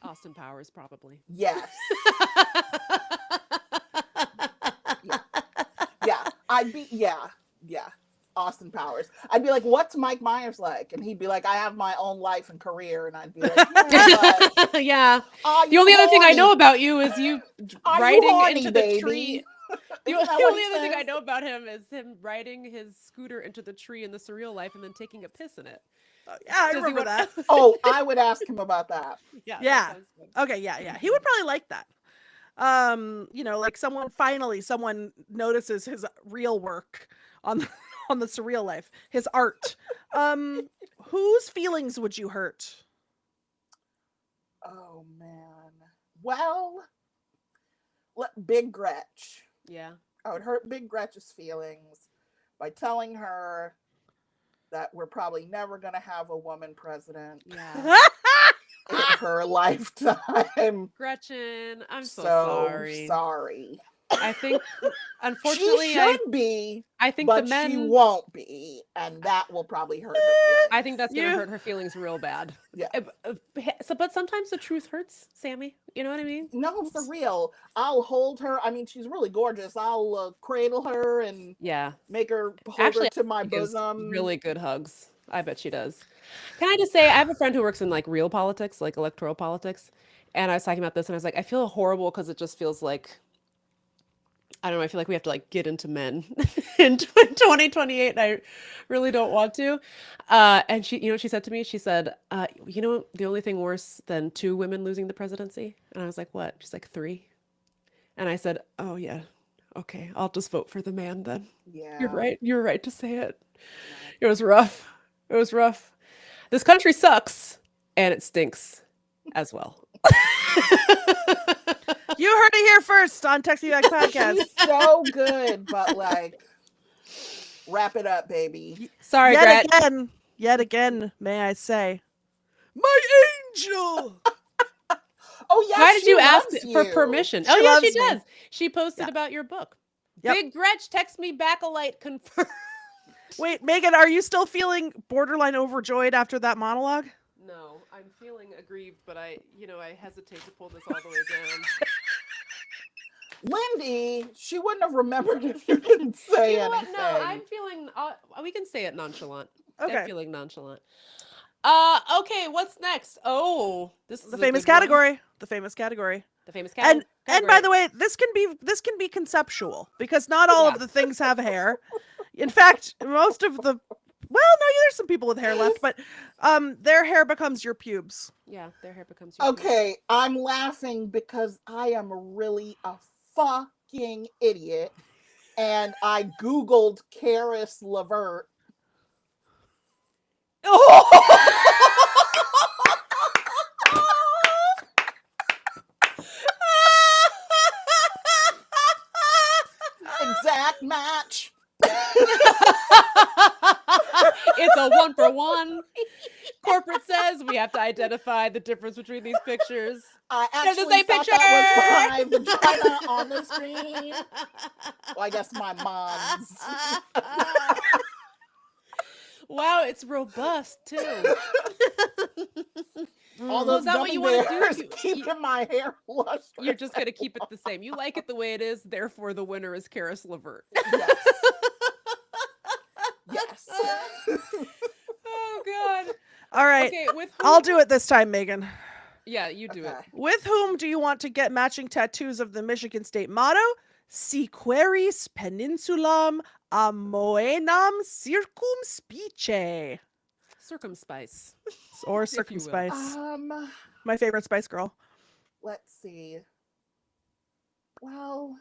Austin Powers, probably. Yes. Yeah. I'd be, yeah. Austin Powers. I'd be like, "What's Mike Myers like?" And he'd be like, "I have my own life and career." And I'd be like, "Yeah, but Yeah. are The you only other thing I horny? know about you is you Are you riding horny, into the baby?" tree. The Isn't that only what he other thing I says? know about him is him riding his scooter into the tree in the surreal life and then taking a piss in it. Yeah, I Does he remember want- that. Oh, I would ask him about that. Yeah. that Yeah. sounds good. Okay, yeah. He would probably like that. Like someone notices his real work on the surreal life, his art. Whose feelings would you hurt? Oh man. Well, Big Gretch. Yeah. I would hurt Big Gretch's feelings by telling her that we're probably never going to have a woman president Yeah. in her lifetime. Gretchen, I'm so sorry. sorry. I think, unfortunately, She should be, I think but the men. she won't be, and that will probably hurt her feelings. I think that's gonna You- hurt her feelings real bad. Yeah. But sometimes the truth hurts, Sammy. You know what I mean? No, for real. I'll hold her. I mean, she's really gorgeous. I'll cradle her and Yeah. make her hold Actually, her to my She gives bosom. really good hugs. I bet she does. Can I just say, I have a friend who works in like real politics, like electoral politics, and I was talking about this, and I was like, I feel horrible because it just feels like, I don't know, I feel like we have to like get into men in 2028, and I really don't want to. And she, what she said to me? She said, the only thing worse than 2 women losing the presidency? And I was like, what? She's like, 3. And I said, oh yeah, okay, I'll just vote for the man then. Yeah. You're right. You're right to say it. It was rough. It was rough. This country sucks. and it stinks as well. You heard it here first on Text Me Back podcast. She's so good, but like, wrap it up, baby. Sorry, Gret. Yet again, may I say, My angel. Oh yeah. Why did she you ask loves for you. permission? She Oh yeah, loves she me. does. She posted Yeah. about your book. Yep. Big Gretch, text me back a light confirm. wait, Megan, are you still feeling borderline overjoyed after that monologue? No, I'm feeling aggrieved, but I hesitate to pull this all the way down. Lindy, she wouldn't have remembered if you didn't say You know what? anything. No, I'm feeling. We can say it nonchalant. Okay. I'm feeling nonchalant. Okay. What's next? Oh, this is The a famous good one. category. The famous category. The famous And category. by the way, this can be conceptual because not all of the things have hair. In fact, most of the there's some people with hair left, but their hair becomes your pubes. Yeah, their hair becomes your Okay, I'm laughing because I am really a fucking idiot, and I googled Karis LeVert. Exact match. It's a 1-for-1. Corporate says we have to identify the difference between these pictures. I They're the actually same thought picture. that was my vagina on the screen. Well, I guess my mom's. Wow, it's robust too. All Well, those is that what gummy you want to bears do? keeping my hair lustrous. You're just gonna keep it the same. You like it the way it is, therefore the winner is Karis LeVert. Yes. Yes. Oh God. All right. Okay, with whom? I'll do it this time, Megan. Yeah, you do it. Okay. With whom do you want to get matching tattoos of the Michigan State motto? Si queris peninsulam amoenam circumspice. Circumspice. Or If you will. circumspice. My favorite Spice Girl. Let's see. Well,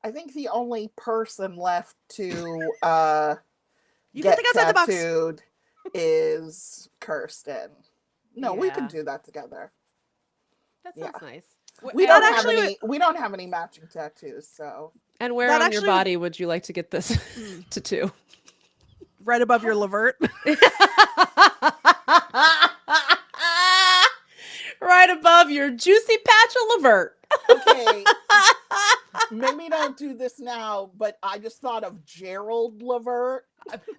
I think the only person left to You can get think outside the box. tattooed is Kirsten. No, we can Yeah. do that together. That Yeah. sounds nice. We That don't actually have any. We don't have any matching tattoos, so And where That on your actually- body would you like to get this tattoo? Right above your Levert. Right above your juicy patch of Levert. okay. Maybe don't do this now, but I just thought of Gerald Levert.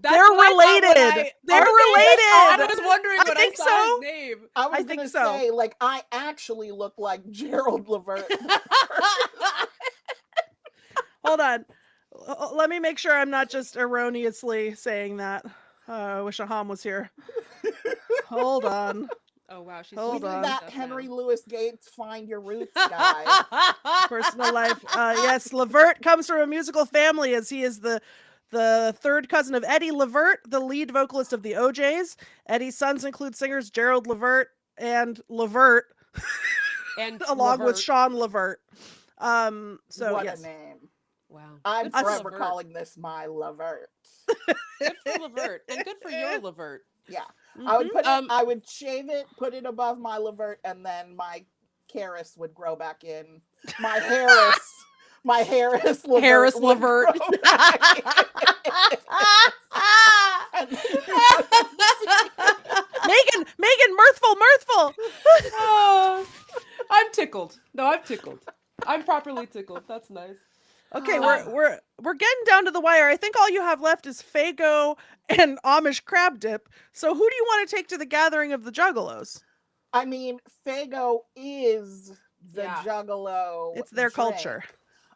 They're related. They're I related. was wondering I when think I saw so. his name. I was I think gonna so. say, like, I actually look like Gerald Levert. Hold on. Let me make sure I'm not just erroneously saying that. I wish Aham was here. Hold on. Oh wow, she's Hold We on. need that Henry Louis Gates "Find Your Roots" guy. Personal life. Yes, Levert comes from a musical family as he is the third cousin of Eddie Levert, the lead vocalist of the OJs. Eddie's sons include singers Gerald Levert and Levert, and along with Levert. Sean Levert. So What yes. a name! Wow. I'm Good for forever Levert. calling this my Levert. Good for Levert. And good for your Levert. Yeah, I would Mhm. put it. I would shave it, put it above my Levert, and then my Karis would grow back in. My Harris Levert. Harris would Levert. grow back in. And Megan, mirthful. Oh, I'm tickled. No, I'm tickled. I'm properly tickled. That's nice. Okay, Ah. we're getting down to the wire. I think all you have left is Faygo and Amish crab dip. So who do you want to take to the gathering of the Juggalos? I mean, Faygo is the Yeah. Juggalo. It's their drink. culture.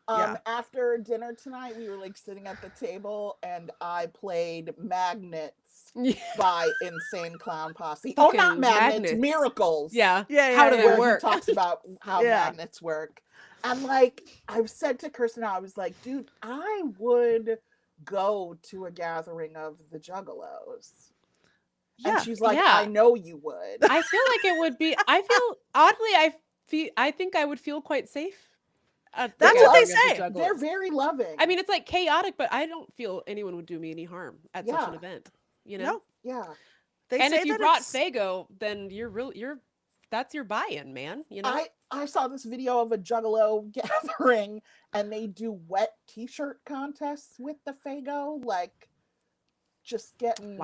Yeah. After dinner tonight, we were like sitting at the table, and I played Magnets by Insane Clown Posse. Oh, not Fucking Magnets, Magnets. Miracles. Yeah. Yeah, How do yeah, they Where work? he talks about how Yeah. magnets work. And like I said to Kirsten, I was like, dude, I would go to a gathering of the Juggalos. Yeah. And she's like, yeah. I know you would. I feel like it would be. I think I would feel quite safe. at the That's what they gathering of the say. Juggalos. They're very loving. I mean, it's like chaotic, but I don't feel anyone would do me any harm at such an Yeah. event. You know? No. yeah. And if you brought Faygo, then that's your buy-in, man. You know. I saw this video of a Juggalo gathering, and they do wet T-shirt contests with the Faygo, like just getting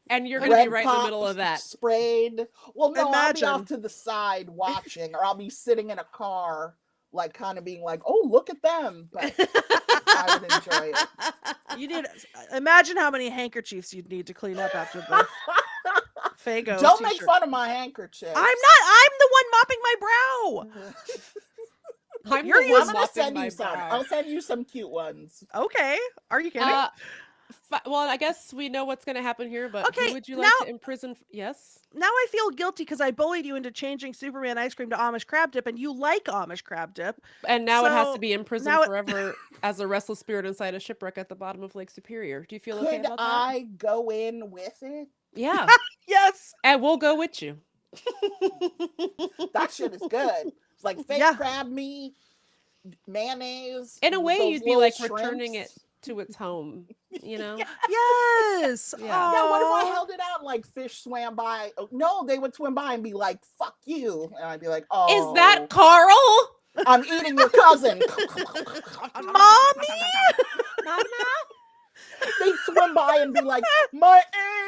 And you're gonna be right in the middle of that. Sprayed. Well, no, Imagine. I'll be off to the side watching, or I'll be sitting in a car, like kind of being like, "Oh, look at them!" But I would enjoy it. You need imagine how many handkerchiefs you'd need to clean up after the Faygo. Don't make fun of my handkerchief. I'm not. I'm the one mopping my brow. I'm gonna send you some. I'll send you some cute ones. Okay. Are you kidding? Well, I guess we know what's going to happen here, but who would you like to imprison? Yes. Now I feel guilty because I bullied you into changing Superman ice cream to Amish crab dip, and you like Amish crab dip. And now it has to be imprisoned forever as a restless spirit inside a shipwreck at the bottom of Lake Superior. Do you feel okay about that? Could I go in with it? Yeah. Yes. And we'll go with you. That shit is good. It's like fake crab meat, mayonnaise. In a way, you'd be like returning it to its home, you know? Yes. Yeah. Yeah. What if I held it out and like fish swam by? No, they would swim by and be like, "Fuck you," and I'd be like, "Oh, is that Carl? I'm eating your cousin." Mommy. Mama. They'd swim by and be like, "My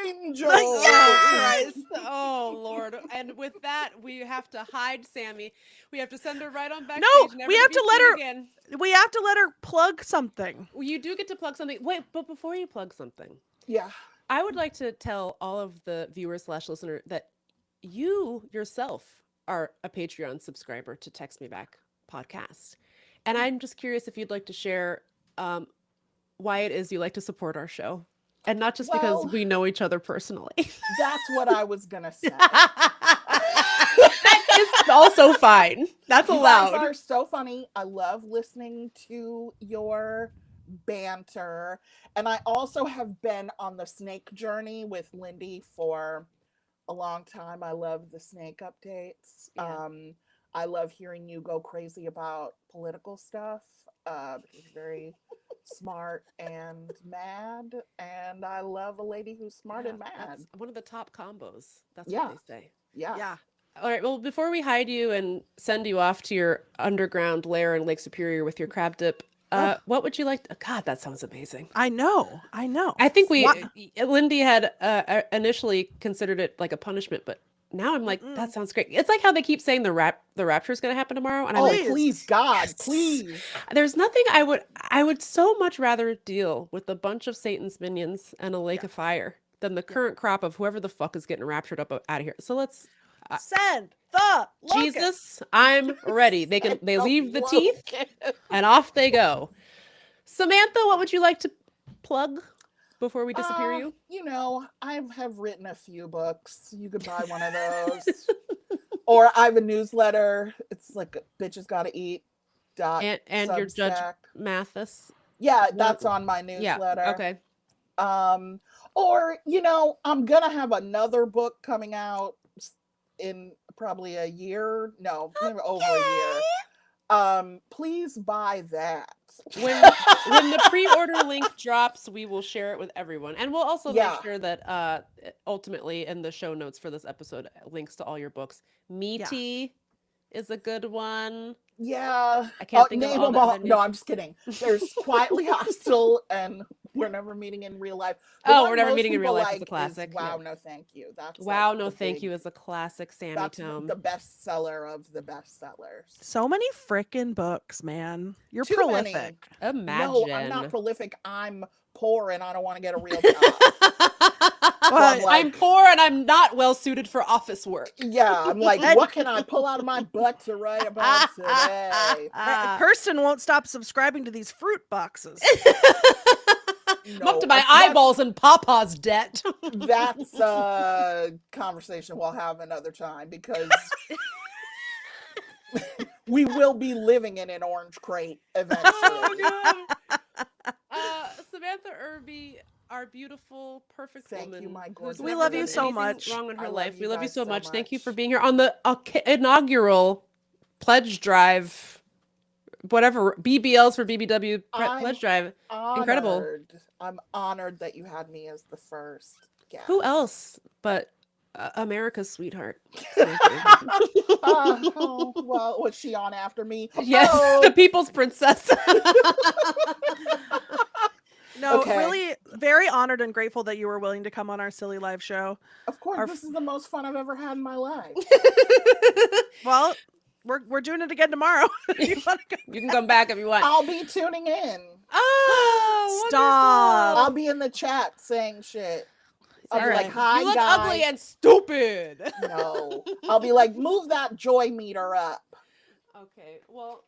angel." Yes. Oh Lord. And with that, we have to hide Sammy. We have to send her right on backstage. No, we have to let her again. We have to let her plug something. Well, you do get to plug something. Wait, but before you plug something, I would like to tell all of the viewers / listener that you yourself are a Patreon subscriber to Text Me Back podcast. And I'm just curious if you'd like to share why it is you like to support our show. And not just because we know each other personally. That's what I was going to say. It's also fine. That's allowed. You guys are so funny. I love listening to your banter. And I also have been on the snake journey with Lindy for a long time. I love the snake updates. Yeah. I love hearing you go crazy about political stuff. You're very smart and mad. And I love a lady who's smart and mad. That's one of the top combos. That's what they say. Yeah. All right. Well, before we hide you and send you off to your underground lair in Lake Superior with your crab dip, what would you like to... God, that sounds amazing. I know. I think Lindy had initially considered it like a punishment, but now I'm like, that sounds great. It's like how they keep saying the rapture is going to happen tomorrow, and I'm like, please, God, please. There's nothing I would so much rather deal with a bunch of Satan's minions and a lake of fire than the current crop of whoever the fuck is getting raptured up out of here. So let's send the Jesus. I'm ready. They leave the teeth and off they go. Samantha, what would you like to plug before we disappear you? You know, I have written a few books. You could buy one of those. Or I have a newsletter. It's like Bitches Gotta Eat. And your Judge Mathis. Yeah, that's on my newsletter. Yeah, okay. Or, you know, I'm gonna have another book coming out in probably a year. No, maybe over a year. Please buy that. When the pre-order link drops, we will share it with everyone, and we'll also make sure that ultimately in the show notes for this episode, links to all your books. Meaty is a good one. Yeah, I can't think of all no, I'm just kidding. There's Quietly Hostile and We're Never Meeting in Real Life. We're Never Meeting in Real Life is a classic. Wow, No Thank You. That's Wow, No Thank You is a classic Sammy tome. The bestseller of the bestsellers. So many frickin' books, man. You're prolific. Imagine. No, I'm not prolific. I'm poor and I don't want to get a real job. I'm poor and I'm not well suited for office work. Yeah, I'm like, what can I pull out of my butt to write about today? Kirsten won't stop subscribing to these fruit boxes. I'm up to my eyeballs in Papa's debt. That's a conversation we'll have another time because we will be living in an orange crate eventually. Oh, Samantha Irby, our beautiful, perfect woman. Thank you, my gorgeous. We love you so much. Wrong in her life. We love you so much. Thank you for being here on the inaugural pledge drive, whatever, BBLs for BBW pledge drive. Honored. Incredible. I'm honored that you had me as the first. Yes. Who else but America's sweetheart? Well, was she on after me? Yes, the people's princess. No, Okay. really very honored and grateful that you were willing to come on our silly live show. Of course, this is the most fun I've ever had in my life. Well, we're doing it again tomorrow. You can come back if you want. I'll be tuning in. Oh, Stop. I'll be in the chat saying shit. I'll be All like, right. hi, you look guys. ugly and stupid. No. I'll be like, move that joy meter up. Okay, well,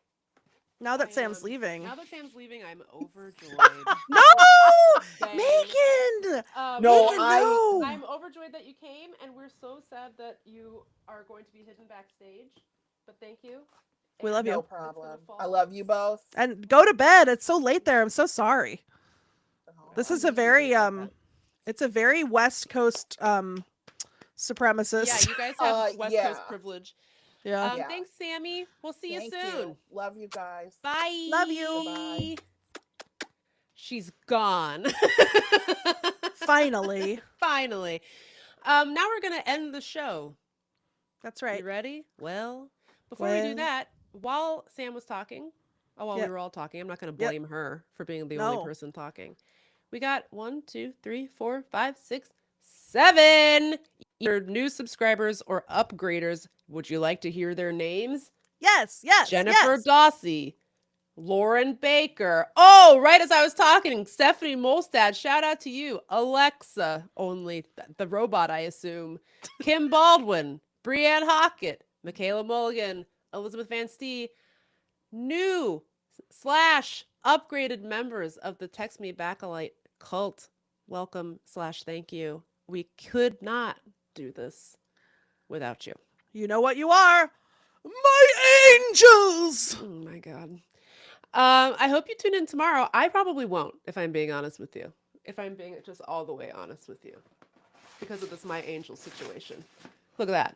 Now that Sam's am- leaving. Now that Sam's leaving, I'm overjoyed. No! Bang. Megan! No, Megan, no! I'm overjoyed that you came, and we're so sad that you are going to be hidden backstage. But thank you. We love you. No problem. I love you both. And go to bed. It's so late there. I'm so sorry. This is a very it's a very West Coast supremacist. Yeah, you guys have West yeah. Coast privilege. Yeah. Yeah. Thanks, Sammy. We'll see Thank you soon. you. Love you guys. Bye. Love you. Bye. She's gone. Finally. Finally. Now we're gonna end the show. That's right. You ready? Well, before we do that, while Sam was talking, while we were all talking, I'm not gonna blame her for being the only person talking. We got 1, 2, 3, 4, 5, 6, 7 either new subscribers or upgraders. Would you like to hear their names? Yes. Jennifer Dossie, Lauren Baker. Oh, right as I was talking, Stephanie Molstad, shout out to you. Alexa, only the robot, I assume. Kim Baldwin, Brianne Hockett, Michaela Mulligan, Elizabeth Van Stee, new / upgraded members of the Text Me Back-a-Lite cult. Welcome / thank you. We could not do this without you. You know what you are. My angels! Oh my God. I hope you tune in tomorrow. I probably won't, if I'm being honest with you. If I'm being just all the way honest with you. Because of this My Angel situation. Look at that.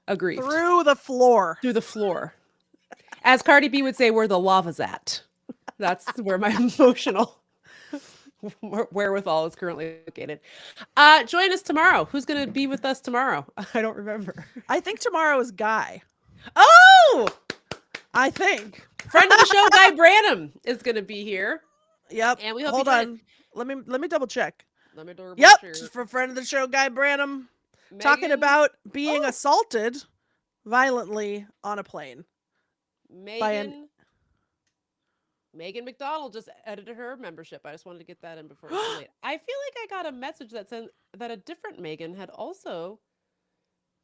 Agreed. Through the floor. Through the floor. As Cardi B would say, where the lava's at. That's where my emotional wherewithal is currently located. Join us tomorrow. Who's going to be with us tomorrow? I don't remember. I think tomorrow is Guy. Oh! I think. Friend of the show, Guy Branham, is going to be here. Yep. And we hope Hold you on. Let me double check. Let me double Yep. check. For friend of the show, Guy Branham, talking Megan- about being assaulted violently on a plane. Megan McDonald just edited her membership. I just wanted to get that in before it's too late. I feel like I got a message that said that a different Megan had also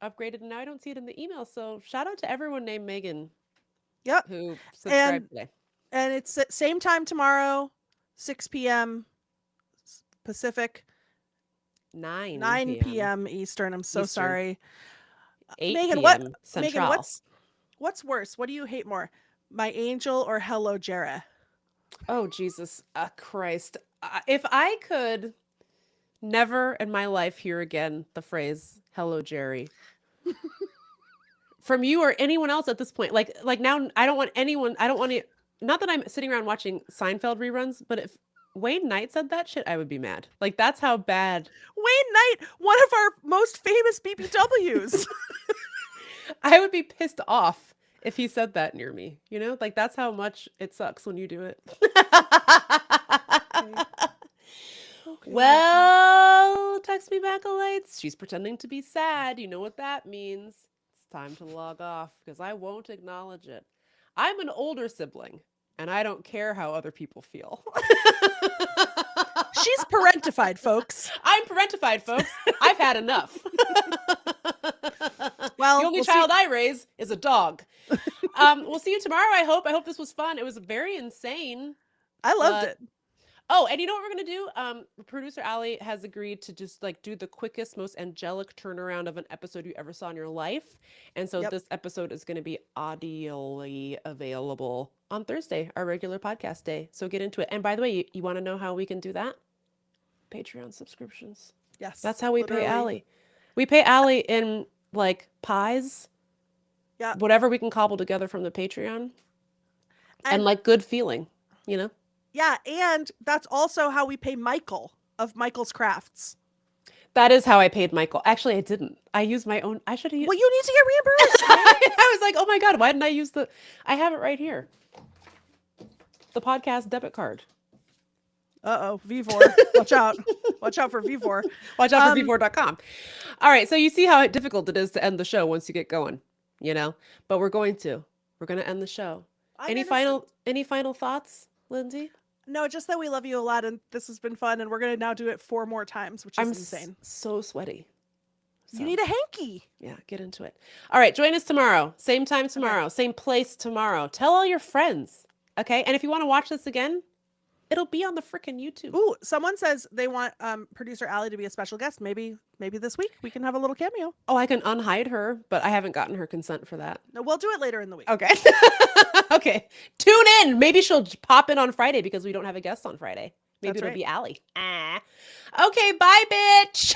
upgraded, and now I don't see it in the email. So shout out to everyone named Megan. Yep. Who subscribed today. And it's same time tomorrow, 6 p.m. Pacific, 9 p.m. Eastern. I'm so Eastern. sorry. 8 Megan, p.m. Central. Megan, what's worse? What do you hate more? My Angel or Hello Jera? Oh, Jesus Christ. If I could never in my life hear again the phrase, hello, Jerry, from you or anyone else at this point, like now I don't want anyone, not that I'm sitting around watching Seinfeld reruns, but if Wayne Knight said that shit, I would be mad. Like, that's how bad. Wayne Knight, one of our most famous BBWs. I would be pissed off if he said that near me, you know, like that's how much it sucks when you do it. Okay. Well, Text Me Back a Lights. She's pretending to be sad. You know what that means. It's time to log off because I won't acknowledge it. I'm an older sibling and I don't care how other people feel. She's parentified, folks. I'm parentified, folks. I've had enough. Well, the only child I raise is a dog. We'll see you tomorrow, I hope. I hope this was fun. It was very insane. I loved it. Oh, and you know what we're going to do? Producer Allie has agreed to just like do the quickest, most angelic turnaround of an episode you ever saw in your life. And so this episode is going to be audioly available on Thursday, our regular podcast day. So get into it. And by the way, you want to know how we can do that? Patreon subscriptions. Yes. That's how we pay Allie. We pay Allie in like pies. Yeah. Whatever we can cobble together from the Patreon. And like good feeling, you know? Yeah, and that's also how we pay Michael of Michael's Crafts. That is how I paid Michael. Actually, I didn't. I used my own. I should have used. Well, you need to get reimbursed. I was like, oh my God, why didn't I use the. I have it right here. The podcast debit card. Uh-oh, V4. Watch out. Watch out for V4. Watch out for v4.com. All right, so you see how difficult it is to end the show once you get going, you know? But we're going to end the show. Any final thoughts, Lindsay? No, just that we love you a lot and this has been fun and we're going to now do it 4 more times, which is insane. So sweaty. So, you need a hanky. Yeah, get into it. All right, join us tomorrow. Same time tomorrow. Same place tomorrow. Tell all your friends, okay? And if you want to watch this again, it'll be on the freaking YouTube. Ooh, someone says they want producer Allie to be a special guest. Maybe this week we can have a little cameo. Oh, I can unhide her, but I haven't gotten her consent for that. No, we'll do it later in the week. Okay. Okay. Tune in. Maybe she'll pop in on Friday because we don't have a guest on Friday. Maybe it'll be Allie. Okay, bye, bitch.